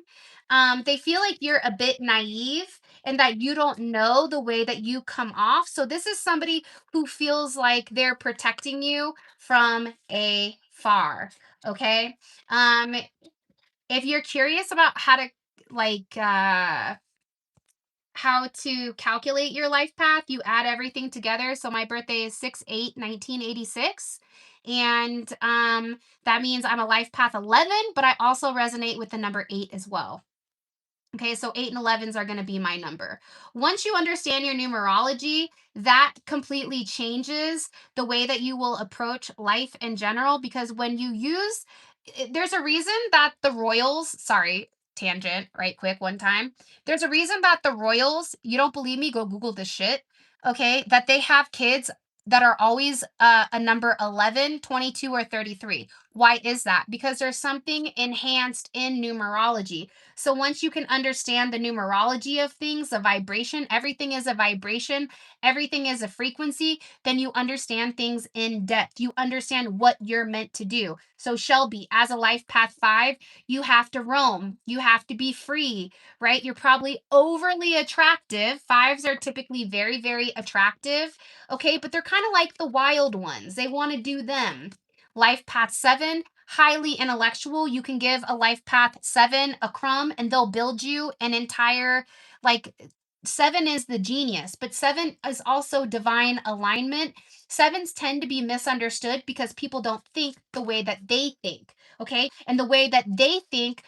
They feel like you're a bit naive and that you don't know the way that you come off. So, this is somebody who feels like they're protecting you from afar. Okay. Um, if you're curious about how to, like, how to calculate your life path, you add everything together. So my birthday is 6/8, 1986. And that means I'm a life path 11, but I also resonate with the number 8 as well. Okay, so 8 and 11s are going to be my number. Once you understand your numerology, that completely changes the way that you will approach life in general. Because when you use, there's a reason that the royals, sorry, tangent, right quick, one time. There's a reason that the royals, you don't believe me, go Google this shit. Okay, that they have kids that are always a number 11, 22, or 33. Why is that? Because there's something enhanced in numerology. So once you can understand the numerology of things, the vibration, everything is a vibration, everything is a frequency, then you understand things in depth. You understand what you're meant to do. So Shelby, as a life path 5, you have to roam. You have to be free, right? You're probably overly attractive. Fives are typically very, very attractive. Okay, but they're kind of like the wild ones. They want to do them. Life path 7, highly intellectual. You can give a life path 7 a crumb and they'll build you an entire, like, 7 is the genius, but 7 is also divine alignment. Sevens tend to be misunderstood because people don't think the way that they think. Okay. And the way that they think,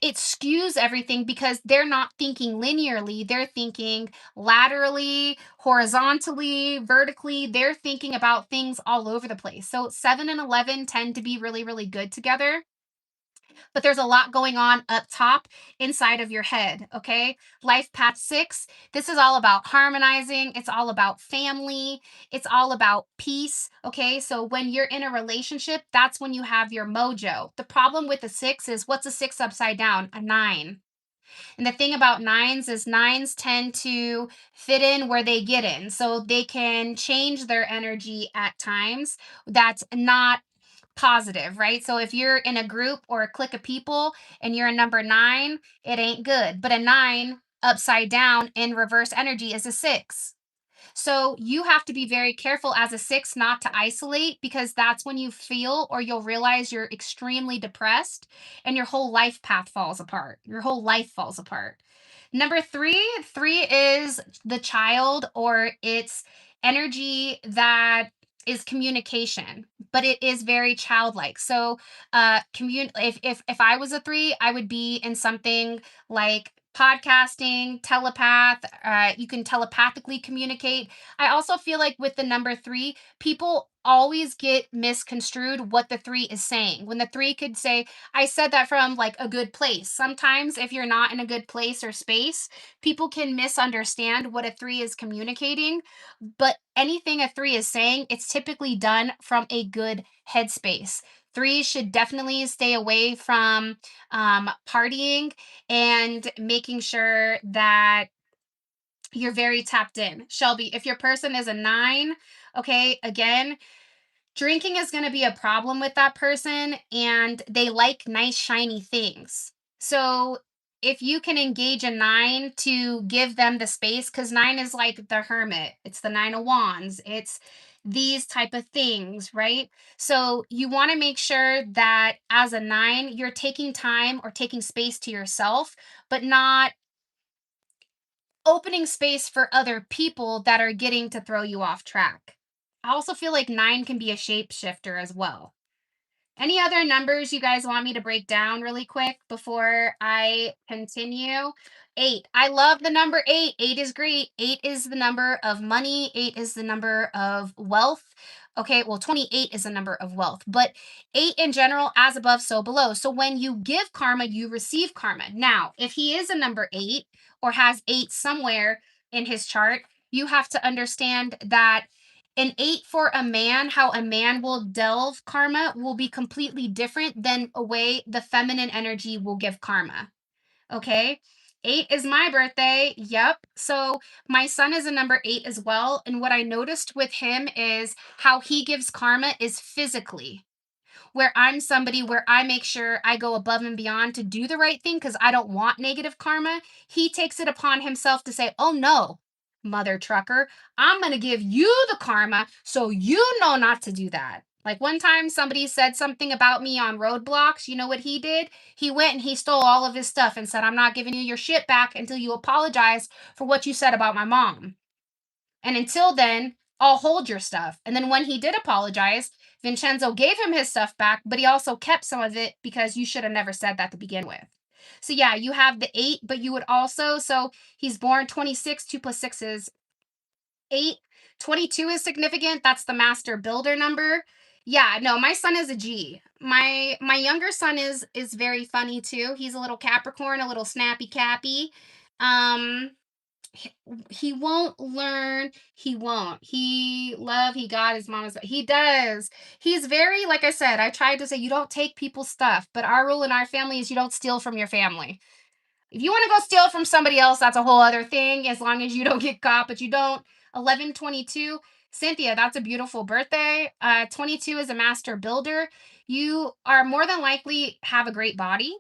it skews everything because they're not thinking linearly. They're thinking laterally, horizontally, vertically. They're thinking about things all over the place. So 7 and 11 tend to be really, really good together, but there's a lot going on up top inside of your head. Okay. Life path 6. This is all about harmonizing. It's all about family. It's all about peace. Okay. So when you're in a relationship, that's when you have your mojo. The problem with the 6 is, what's a 6 upside down? A 9. And the thing about nines is nines tend to fit in where they get in. So they can change their energy at times. That's not positive, right? So if you're in a group or a clique of people and you're a number 9, it ain't good. But a 9 upside down in reverse energy is a 6. So you have to be very careful as a 6 not to isolate, because that's when you feel or you'll realize you're extremely depressed and your whole life path falls apart. Your whole life falls apart. Number 3, 3 is the child, or it's energy that is communication, but it is very childlike. So if I was a 3, I would be in something like podcasting, telepath, you can telepathically communicate. I also feel like with the number 3, people always get misconstrued what the 3 is saying. When the 3 could say, I said that from like a good place. Sometimes if you're not in a good place or space, people can misunderstand what a 3 is communicating, but anything a 3 is saying, it's typically done from a good headspace. 3s should definitely stay away from partying and making sure that you're very tapped in. Shelby, if your person is a 9, okay, again, drinking is going to be a problem with that person and they like nice shiny things. So if you can engage a 9 to give them the space, because 9 is like the hermit, it's the 9 of wands, it's these type of things, right? So you want to make sure that as a 9 you're taking time or taking space to yourself, but not opening space for other people that are getting to throw you off track. I also feel like 9 can be a shapeshifter as well. Any other numbers you guys want me to break down really quick before I continue? 8. I love the number 8. 8 is great. 8 is the number of money. 8 is the number of wealth. Okay, well, 28 is the number of wealth, but 8 in general, as above, so below. So when you give karma, you receive karma. Now, if he is a number 8 or has 8 somewhere in his chart, you have to understand that an 8 for a man, how a man will delve karma will be completely different than a way the feminine energy will give karma. Okay. 8 is my birthday. Yep. So my son is a number 8 as well. And what I noticed with him is how he gives karma is physically, where I'm somebody where I make sure I go above and beyond to do the right thing because I don't want negative karma. He takes it upon himself to say, oh no, mother trucker, I'm going to give you the karma so you know not to do that. Like one time somebody said something about me on roadblocks. You know what he did? He went and he stole all of his stuff and said, I'm not giving you your shit back until you apologize for what you said about my mom. And until then, I'll hold your stuff. And then when he did apologize, Vincenzo gave him his stuff back, but he also kept some of it because you should have never said that to begin with. So yeah, you have the 8, but you would also, so he's born 26, 2 plus 6 is 8. 22 is significant. That's the master builder number. Yeah, no, my son is a G. My younger son is very funny too. He's a little Capricorn, a little snappy cappy. Um he, he won't learn. He won't. He got his mama's. He does. He's very, like I said, I tried to say you don't take people's stuff, but our rule in our family is you don't steal from your family. If you want to go steal from somebody else, that's a whole other thing, as long as you don't get caught, but you don't. 11/22. Cynthia, that's a beautiful birthday. 22 is a master builder. You are more than likely have a great body,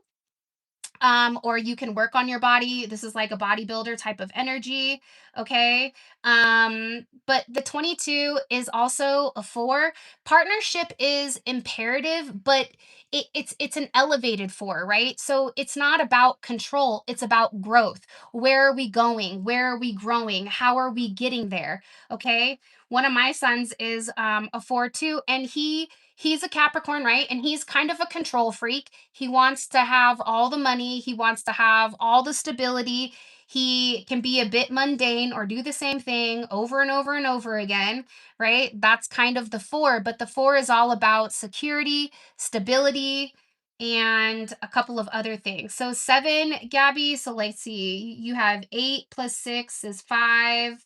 or you can work on your body. This is like a bodybuilder type of energy. Okay. But the 22 is also a 4. Partnership is imperative, but it's an elevated 4, right? So it's not about control, it's about growth. Where are we going? Where are we growing? How are we getting there? Okay. One of my sons is a 4 too, and he's a Capricorn, right? And he's kind of a control freak. He wants to have all the money, he wants to have all the stability. He can be a bit mundane or do the same thing over and over and over again, right? That's kind of the 4, but the 4 is all about security, stability, and a couple of other things. So 7, Gabby. So let's see. You have 8 plus 6 is 5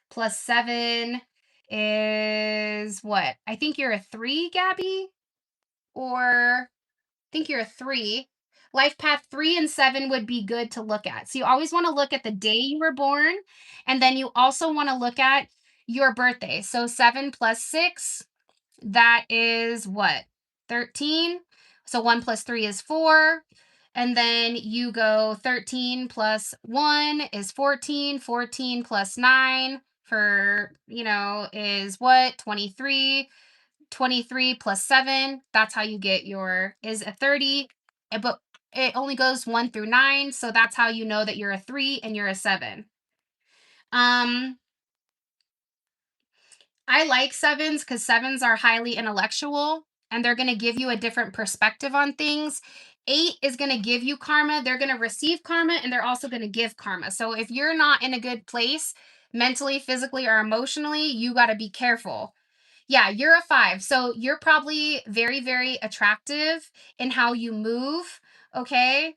plus 7 is what? I think you're a 3, Gabby? Or I think you're a 3. Life path 3 and 7 would be good to look at. So you always want to look at the day you were born, and then you also want to look at your birthday. So 7 plus 6, that is what? 13. So 1 plus 3 is 4. And then you go 13 plus 1 is 14. 14 plus 9 for, is what? 23. 23 plus 7, that's how you get your is a 30. But it only goes 1 through 9, so that's how you know that you're a 3 and you're a 7. Um I like 7s cuz 7s are highly intellectual and they're going to give you a different perspective on things. 8 is going to give you karma. They're going to receive karma and they're also going to give karma. So if you're not in a good place mentally, physically, or emotionally, you got to be careful. Yeah, you're a 5. So you're probably very, very attractive in how you move. Okay.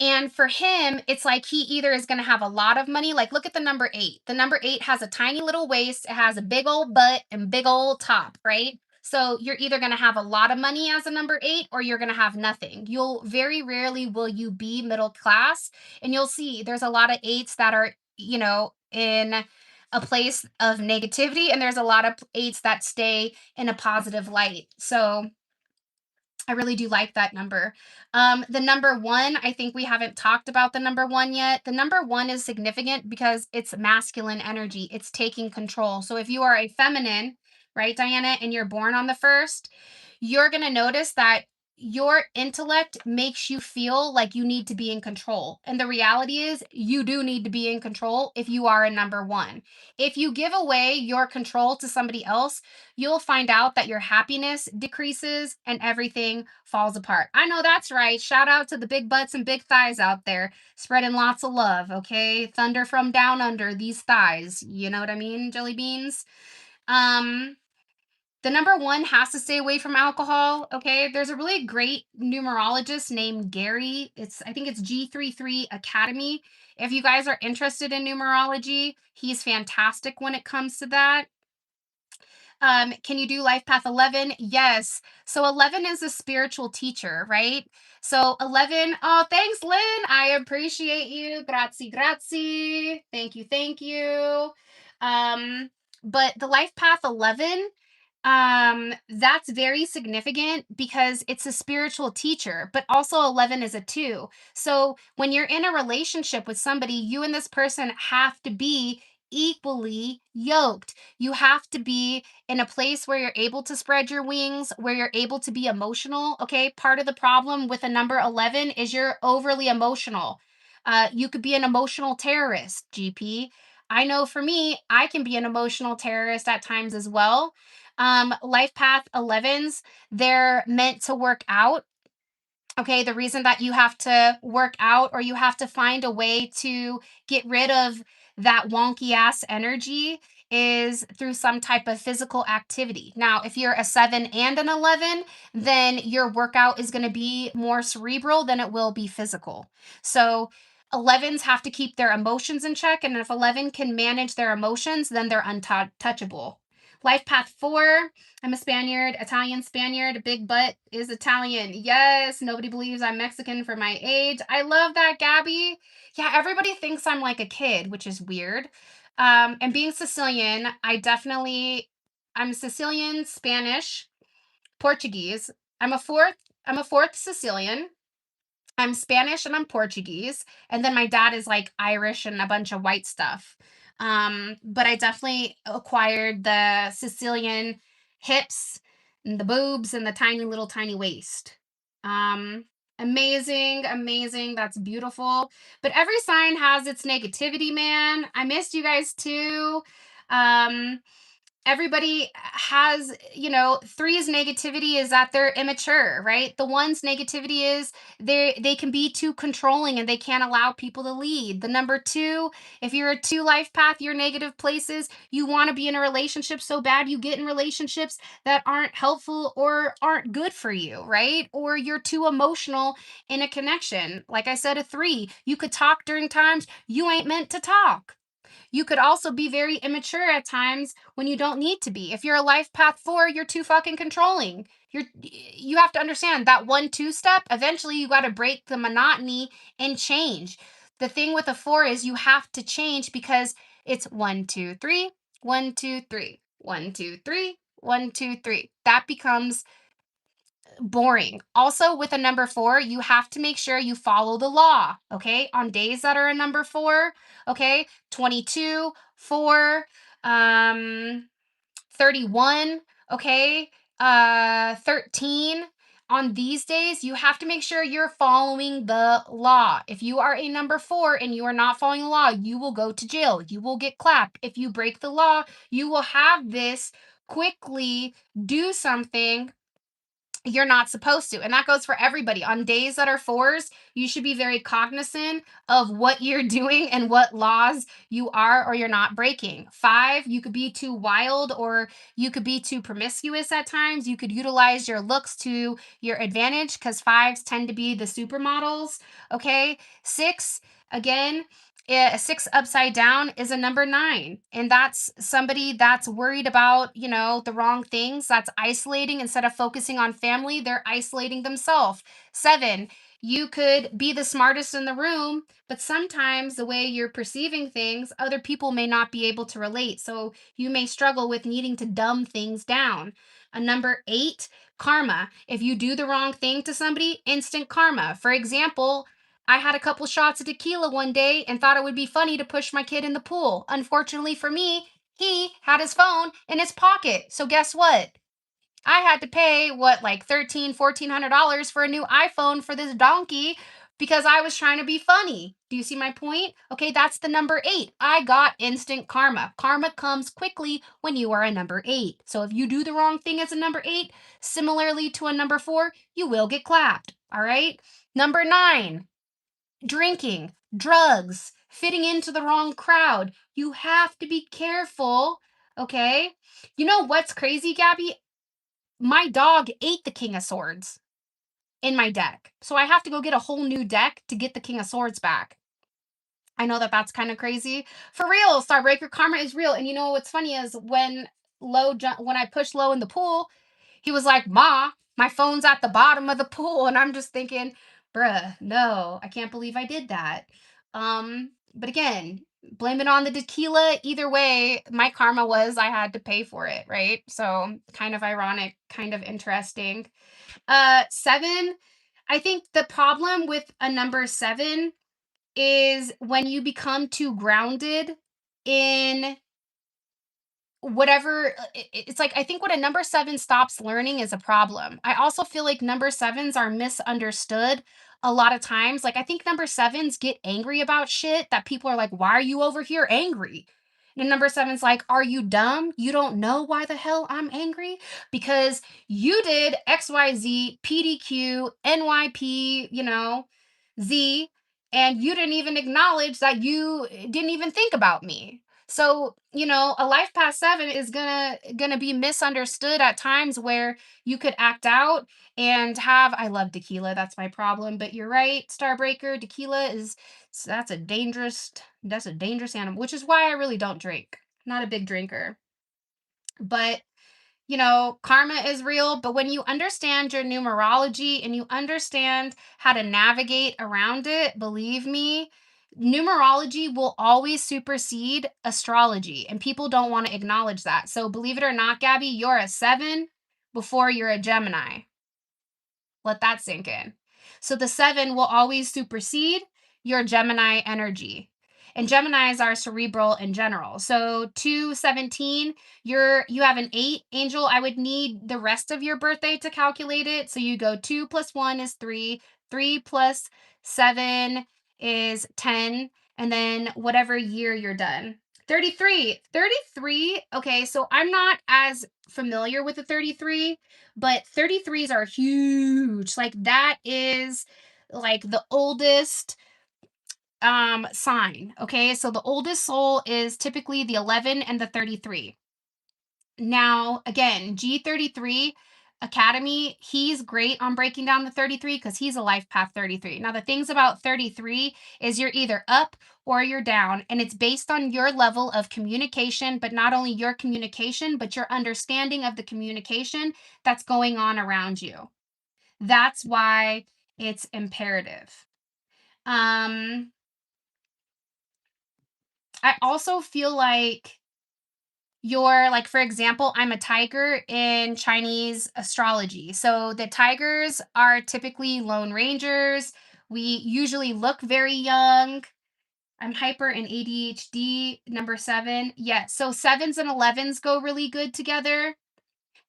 And for him, it's like he either is going to have a lot of money. Like, look at the number 8. The number 8 has a tiny little waist, it has a big old butt and big old top, right? So you're either going to have a lot of money as a number 8 or you're going to have nothing. You'll very rarely will you be middle class. And you'll see there's a lot of 8s that are, in a place of negativity. And there's a lot of 8s that stay in a positive light. So I really do like that number. The number one, I think we haven't talked about the number one yet. The number one is significant because it's masculine energy, it's taking control. So if you are a feminine, right, Diana, and you're born on the first, you're going to notice that your intellect makes you feel like you need to be in control. And the reality is, you do need to be in control if you are a number one. If you give away your control to somebody else, you'll find out that your happiness decreases and everything falls apart. I know that's right. Shout out to the big butts and big thighs out there spreading lots of love, okay? Thunder from down under these thighs. You know what I mean, jelly beans? Um the number one has to stay away from alcohol. Okay. There's a really great numerologist named Gary. I think it's G33 Academy. If you guys are interested in numerology, he's fantastic when it comes to that. Can you do life path 11? Yes. So 11 is a spiritual teacher, right? So 11, oh, thanks, Lynn. I appreciate you. Grazie, grazie. Thank you, thank you. Um, but the life path 11, that's very significant because it's a spiritual teacher, but also 11 is a 2. So when you're in a relationship with somebody, you and this person have to be equally yoked. You have to be in a place where you're able to spread your wings, where you're able to be emotional. Okay. Part of the problem with a number 11 is you're overly emotional. You could be an emotional terrorist, GP. I know for me, I can be an emotional terrorist at times as well. Life path 11s, they're meant to work out. Okay, the reason that you have to work out or you have to find a way to get rid of that wonky ass energy is through some type of physical activity. Now, if you're a 7 and an 11, then your workout is going to be more cerebral than it will be physical. So, 11s have to keep their emotions in check. And if 11 can manage their emotions, then they're untouchable. Life path 4, I'm a Spaniard, Italian Spaniard. Big butt is Italian. Yes, nobody believes I'm Mexican for my age. I love that, Gabby. Yeah, everybody thinks I'm like a kid, which is weird. And being Sicilian, I'm Sicilian, Spanish, Portuguese. I'm a fourth. I'm a fourth Sicilian. I'm Spanish and I'm Portuguese, and then my dad is like Irish and a bunch of white stuff. But I definitely acquired the Sicilian hips and the boobs and the tiny little tiny waist. Um, amazing, amazing. That's beautiful. But every sign has its negativity, man. I missed you guys too. Um, Everybody has, three's negativity is that they're immature, right? The one's negativity is they can be too controlling and they can't allow people to lead. The number two, if you're a 2 life path, your negative places, you want to be in a relationship so bad you get in relationships that aren't helpful or aren't good for you, right? Or you're too emotional in a connection. Like I said, a 3, you could talk during times you ain't meant to talk. You could also be very immature at times when you don't need to be. If you're a life path 4, you're too fucking controlling. You have to understand that 1 2 step, eventually you got to break the monotony and change. The thing with a 4 is you have to change because it's 1 2 3, 1 2 3, 1 2 3, 1 2 3. That becomes boring. Also, with a number 4, you have to make sure you follow the law. Okay. On days that are a number 4, okay, 22, 4, um, 31, okay, 13. On these days, you have to make sure you're following the law. If you are a number 4 and you are not following the law, you will go to jail. You will get clapped. If you break the law, you will have this quickly do something You're not supposed to. And that goes for everybody. On days that are fours, you should be very cognizant of what you're doing and what laws you are or you're not breaking. Five, you could be too wild or you could be too promiscuous at times. You could utilize your looks to your advantage because fives tend to be the supermodels. Okay. Six, again, a six upside down is a number nine. And that's somebody that's worried about, the wrong things, that's isolating instead of focusing on family, they're isolating themselves. Seven, you could be the smartest in the room, but sometimes the way you're perceiving things, other people may not be able to relate. So you may struggle with needing to dumb things down. A number eight, karma. If you do the wrong thing to somebody, instant karma. For example, I had a couple shots of tequila one day and thought it would be funny to push my kid in the pool. Unfortunately for me, he had his phone in his pocket. So guess what? I had to pay what, like 13, $1,400 for a new iPhone for this donkey because I was trying to be funny. Do you see my point? Okay, that's the number eight. I got instant karma. Karma comes quickly when you are a number eight. So if you do the wrong thing as a number eight, similarly to a number four, you will get clapped. All right. Number nine, drinking, drugs, fitting into the wrong crowd. You have to be careful. Okay. You know what's crazy, Gabby? My dog ate the King of Swords in my deck. So I have to go get a whole new deck to get the King of Swords back. I know that that's kind of crazy. For real, Starbreaker, karma is real. And you know what's funny is when when I pushed low in the pool, he was like, "Ma, my phone's at the bottom of the pool." And I'm just thinking, bruh, no, I can't believe I did that. But again, blame it on the tequila. Either way, my karma was I had to pay for it, right? So kind of ironic, kind of interesting. Seven, I think the problem with a number seven is when you become too grounded in whatever it's like. I think when a number seven stops learning is a problem. I also feel like number sevens are misunderstood a lot of times. Like, I think number sevens get angry about shit that people are like, why are you over here angry? And number seven's like, are you dumb? You don't know why the hell I'm angry? Because you did XYZ, PDQ, NYP, Z, and you didn't even acknowledge that you didn't even think about me. So, a life past seven is gonna be misunderstood at times where you could act out and have. I love tequila, that's my problem. But you're right, Starbreaker, tequila is that's a dangerous animal, which is why I really don't drink. Not a big drinker. But karma is real, but when you understand your numerology and you understand how to navigate around it, believe me, numerology will always supersede astrology, and people don't want to acknowledge that. So, believe it or not, Gabby, you're a seven before you're a Gemini. Let that sink in. So the seven will always supersede your Gemini energy. And Geminis are cerebral in general. So 217, you have an eight angel. I would need the rest of your birthday to calculate it. So you go two plus one is three, three plus seven is 10, and then whatever year you're done. 33. 33. Okay, so I'm not as familiar with the 33, but 33s are huge. Like, that is like the oldest sign. Okay, so the oldest soul is typically the 11 and the 33. Now, again, G33 Academy, he's great on breaking down the 33 because he's a life path 33. Now, the things about 33 is you're either up or you're down, and it's based on your level of communication, but not only your communication, but your understanding of the communication that's going on around you. That's why it's imperative. Um, I also feel like like, for example, I'm a tiger in Chinese astrology. So the tigers are typically lone rangers. We usually look very young. I'm hyper and ADHD, number seven. Yeah, so sevens and 11s go really good together.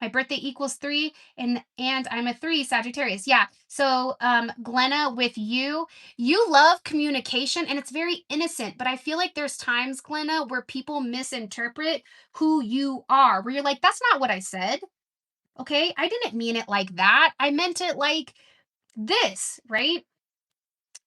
My birthday equals three, and I'm a three Sagittarius. Yeah. So, Glenna, with you love communication and it's very innocent, but I feel like there's times, Glenna, where people misinterpret who you are, where you're like, that's not what I said. Okay, I didn't mean it like that. I meant it like this, right?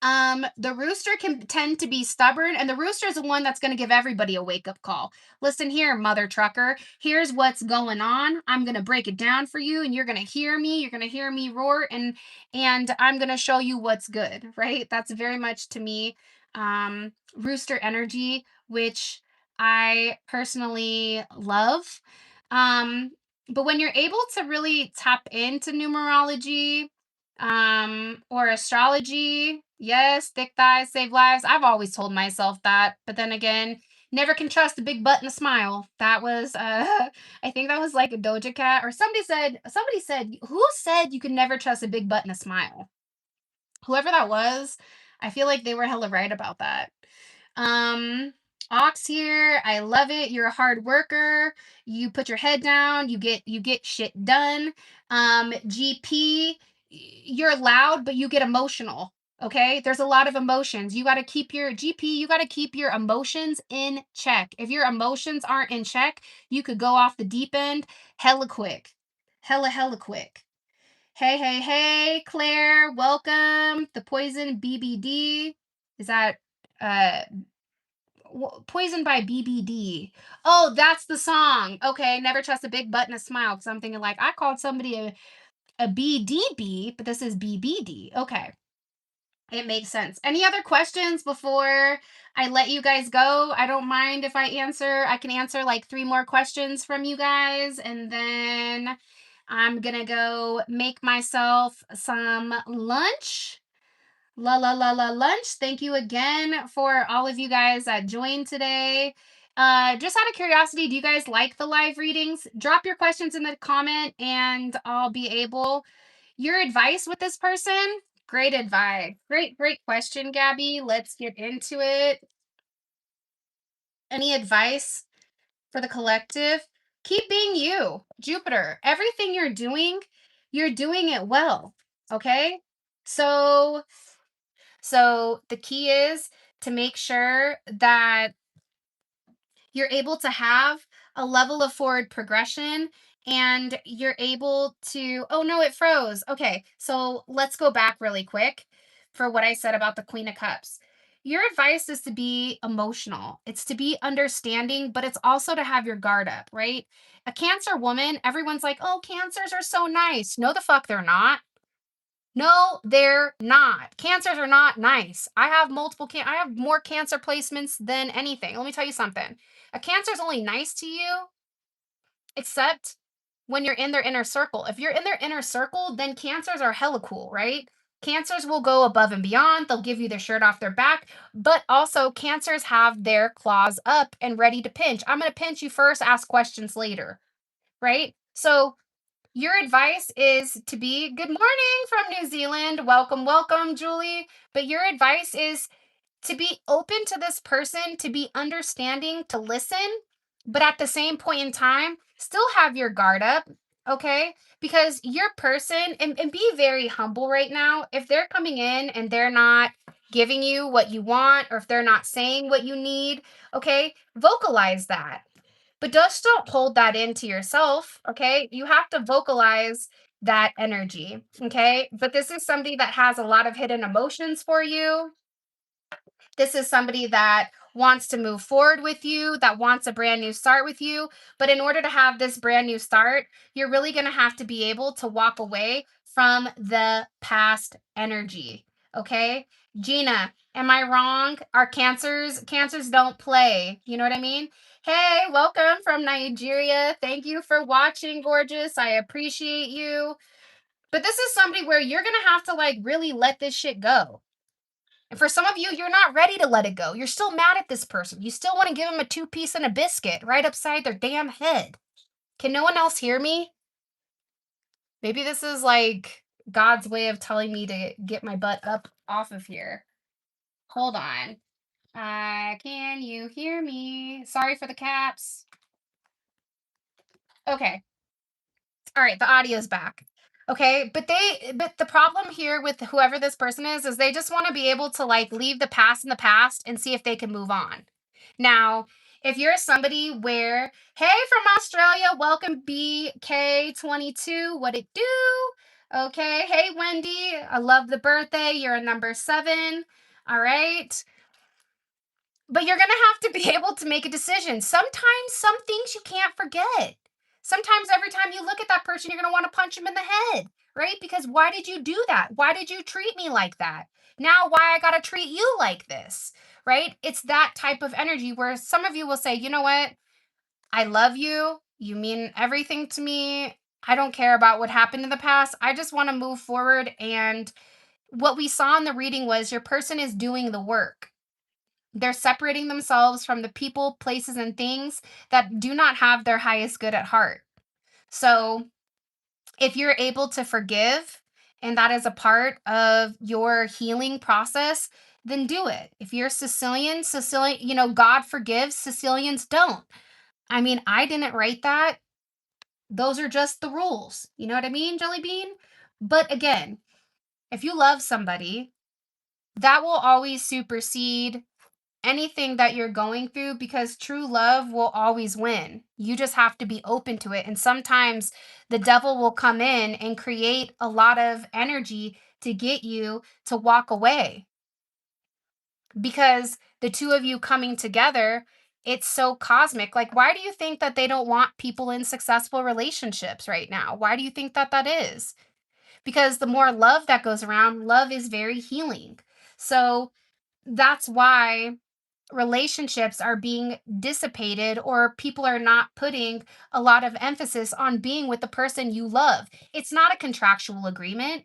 The rooster can tend to be stubborn, and the rooster is the one that's going to give everybody a wake up call. Listen here, mother trucker, here's what's going on. I'm going to break it down for you, and you're going to hear me. You're going to hear me roar, and I'm going to show you what's good, right? That's very much to me rooster energy, which I personally love. um but when you're able to really tap into numerology, or astrology, yes, thick thighs save lives. I've always told myself that, but then again, never can trust a big butt and a smile. That was I think that was like a Doja Cat, or somebody said, who said you can never trust a big butt and a smile? Whoever that was, I feel like they were hella right about that. um, Ox here, I love it. You're a hard worker. You put your head down. You get shit done. GP, you're loud, but you get emotional. Okay, there's a lot of emotions. You got to keep your GP. You got to keep your emotions in check. If your emotions aren't in check, you could go off the deep end hella quick, hella quick. Hey, hey, hey, Claire, welcome. The Poison BBD. Is that uh Poisoned by BBD? Oh, that's the song. Okay, never trust a big butt and a smile, because I'm thinking like I called somebody a BDB, but this is BBD. Okay, it makes sense. Any other questions before I let you guys go? I don't mind if I answer. I can answer like three more questions from you guys, and then I'm gonna go make myself some lunch. La la la la lunch. Thank you again for all of you guys that joined today. Just out of curiosity, do you guys like the live readings? Drop your questions in the comment and I'll be able. Your advice with this person? Great advice. Great question, Gabby. Let's get into it. Any advice for the collective? Keep being you, Jupiter. Everything you're doing it well. Okay? So the key is to make sure that you're able to have a level of forward progression, and you're able to. Oh no, it froze. Okay, so let's go back really quick for what I said about the Queen of Cups. Your advice is to be emotional, it's to be understanding, but it's also to have your guard up, right? A Cancer woman, everyone's like, oh, Cancers are so nice. No, the fuck they're not. No, they're not. Cancers are not nice. I have more cancer placements than anything. Let me tell you something. A cancer is only nice to you except when you're in their inner circle. If you're in their inner circle, then cancers are hella cool, right? Cancers will go above and beyond. They'll give you their shirt off their back, but also cancers have their claws up and ready to pinch. I'm going to pinch you first, ask questions later, right? So your advice is to be good morning from New Zealand. Welcome, welcome, Julie. But your advice is to be open to this person, to be understanding, to listen, but at the same point in time, still have your guard up, okay? Because your person, and be very humble right now. If they're coming in and they're not giving you what you want, or if they're not saying what you need, okay, vocalize that, but just don't hold that into yourself, okay? You have to vocalize that energy, okay? But this is somebody that has a lot of hidden emotions for you. This is somebody that wants to move forward with you, that wants a brand new start with you. But in order to have this brand new start, you're really going to have to be able to walk away from the past energy. Okay. Gina, am I wrong? Are cancers don't play? You know what I mean? Hey, welcome from Nigeria. Thank you for watching, gorgeous. I appreciate you. But this is somebody where you're going to have to like really let this shit go. And for some of you, you're not ready to let it go. You're still mad at this person. You still want to give them a two-piece and a biscuit right upside their damn head. Can no one else hear me? Maybe this is like God's way of telling me to get my butt up off of here. Hold on. Can you hear me? Sorry for the caps. Okay. All right, the audio's back. Okay, but the problem here with whoever this person is they just want to be able to like leave the past in the past and see if they can move on. Now, If you're somebody where, hey, from Australia, welcome BK22, what it do? Okay, hey, Wendy, I love the birthday. You're a number 7. All right. But you're going to have to be able to make a decision. Sometimes some things you can't forget. Sometimes every time you look at that person, you're going to want to punch him in the head, right? Because why did you do that? Why did you treat me like that? Now, why I got to treat you like this, right? It's that type of energy where some of you will say, you know what? I love you. You mean everything to me. I don't care about what happened in the past. I just want to move forward. And what we saw in the reading was your person is doing the work. They're separating themselves from the people, places, and things that do not have their highest good at heart. So, if you're able to forgive and that is a part of your healing process, then do it. If you're Sicilian, God forgives, Sicilians don't. I mean, I didn't write that. Those are just the rules. You know what I mean, Jelly Bean? But again, if you love somebody, that will always supersede anything that you're going through because true love will always win. You just have to be open to it. And sometimes the devil will come in and create a lot of energy to get you to walk away because the two of you coming together, it's so cosmic. Like, why do you think that they don't want people in successful relationships right now? Why do you think that that is? Because the more love that goes around, love is very healing. So that's why relationships are being dissipated or people are not putting a lot of emphasis on being with the person you love. It's not a contractual agreement.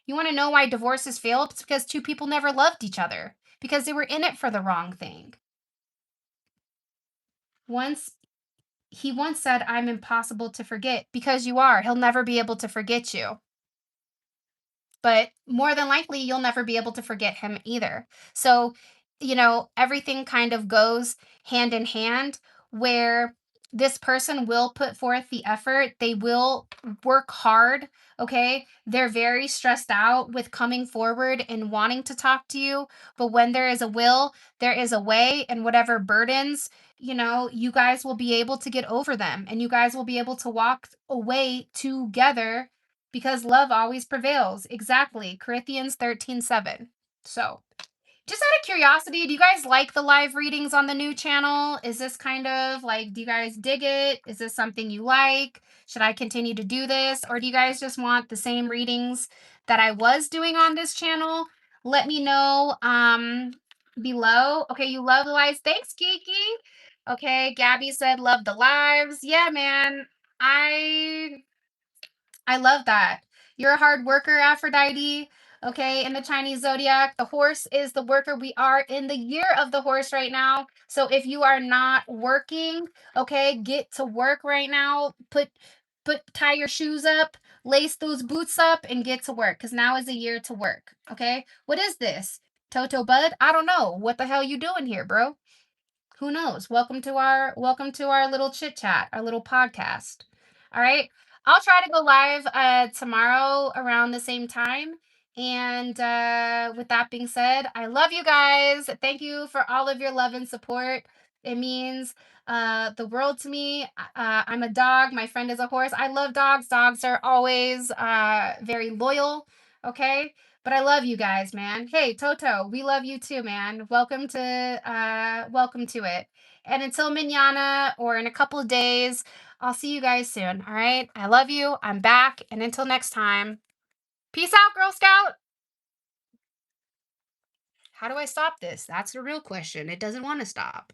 You want to know why divorces fail? It's because two people never loved each other because they were in it for the wrong thing. Once he once said, I'm impossible to forget because you are. He'll never be able to forget you. But more than likely you'll never be able to forget him either. So, everything kind of goes hand in hand where this person will put forth the effort, they will work hard, okay? They're very stressed out with coming forward and wanting to talk to you, but when there is a will, there is a way, and whatever burdens, you guys will be able to get over them and you guys will be able to walk away together because love always prevails. Exactly. Corinthians 13:7. So, just out of curiosity, do you guys like the live readings on the new channel? Is this kind of like, do you guys dig it? Is this something you like? Should I continue to do this? Or do you guys just want the same readings that I was doing on this channel? Let me know below. Okay, you love the lives. Thanks, Kiki. Okay, Gabby said love the lives. Yeah, man. I I love that. You're a hard worker, Aphrodite. Okay, in the Chinese zodiac, the horse is the worker. We are in the year of the horse right now. So if you are not working, okay, get to work right now. Tie your shoes up, lace those boots up, and get to work. Cause now is the year to work. Okay. What is this? Toto Bud? I don't know. What the hell you doing here, bro? Who knows? Welcome to our little chit chat, our little podcast. All right. I'll try to go live tomorrow around the same time. And with that being said, I love you guys. Thank you for all of your love and support. It means the world to me. I'm a dog. My friend is a horse. I love dogs. Dogs are always very loyal. Okay. But I love you guys, man. Hey, Toto, we love you too, man. Welcome to it. And until manana or in a couple of days, I'll see you guys soon. All right? I love you. I'm back. And until next time, peace out, Girl Scout. How do I stop this? That's the real question. It doesn't want to stop.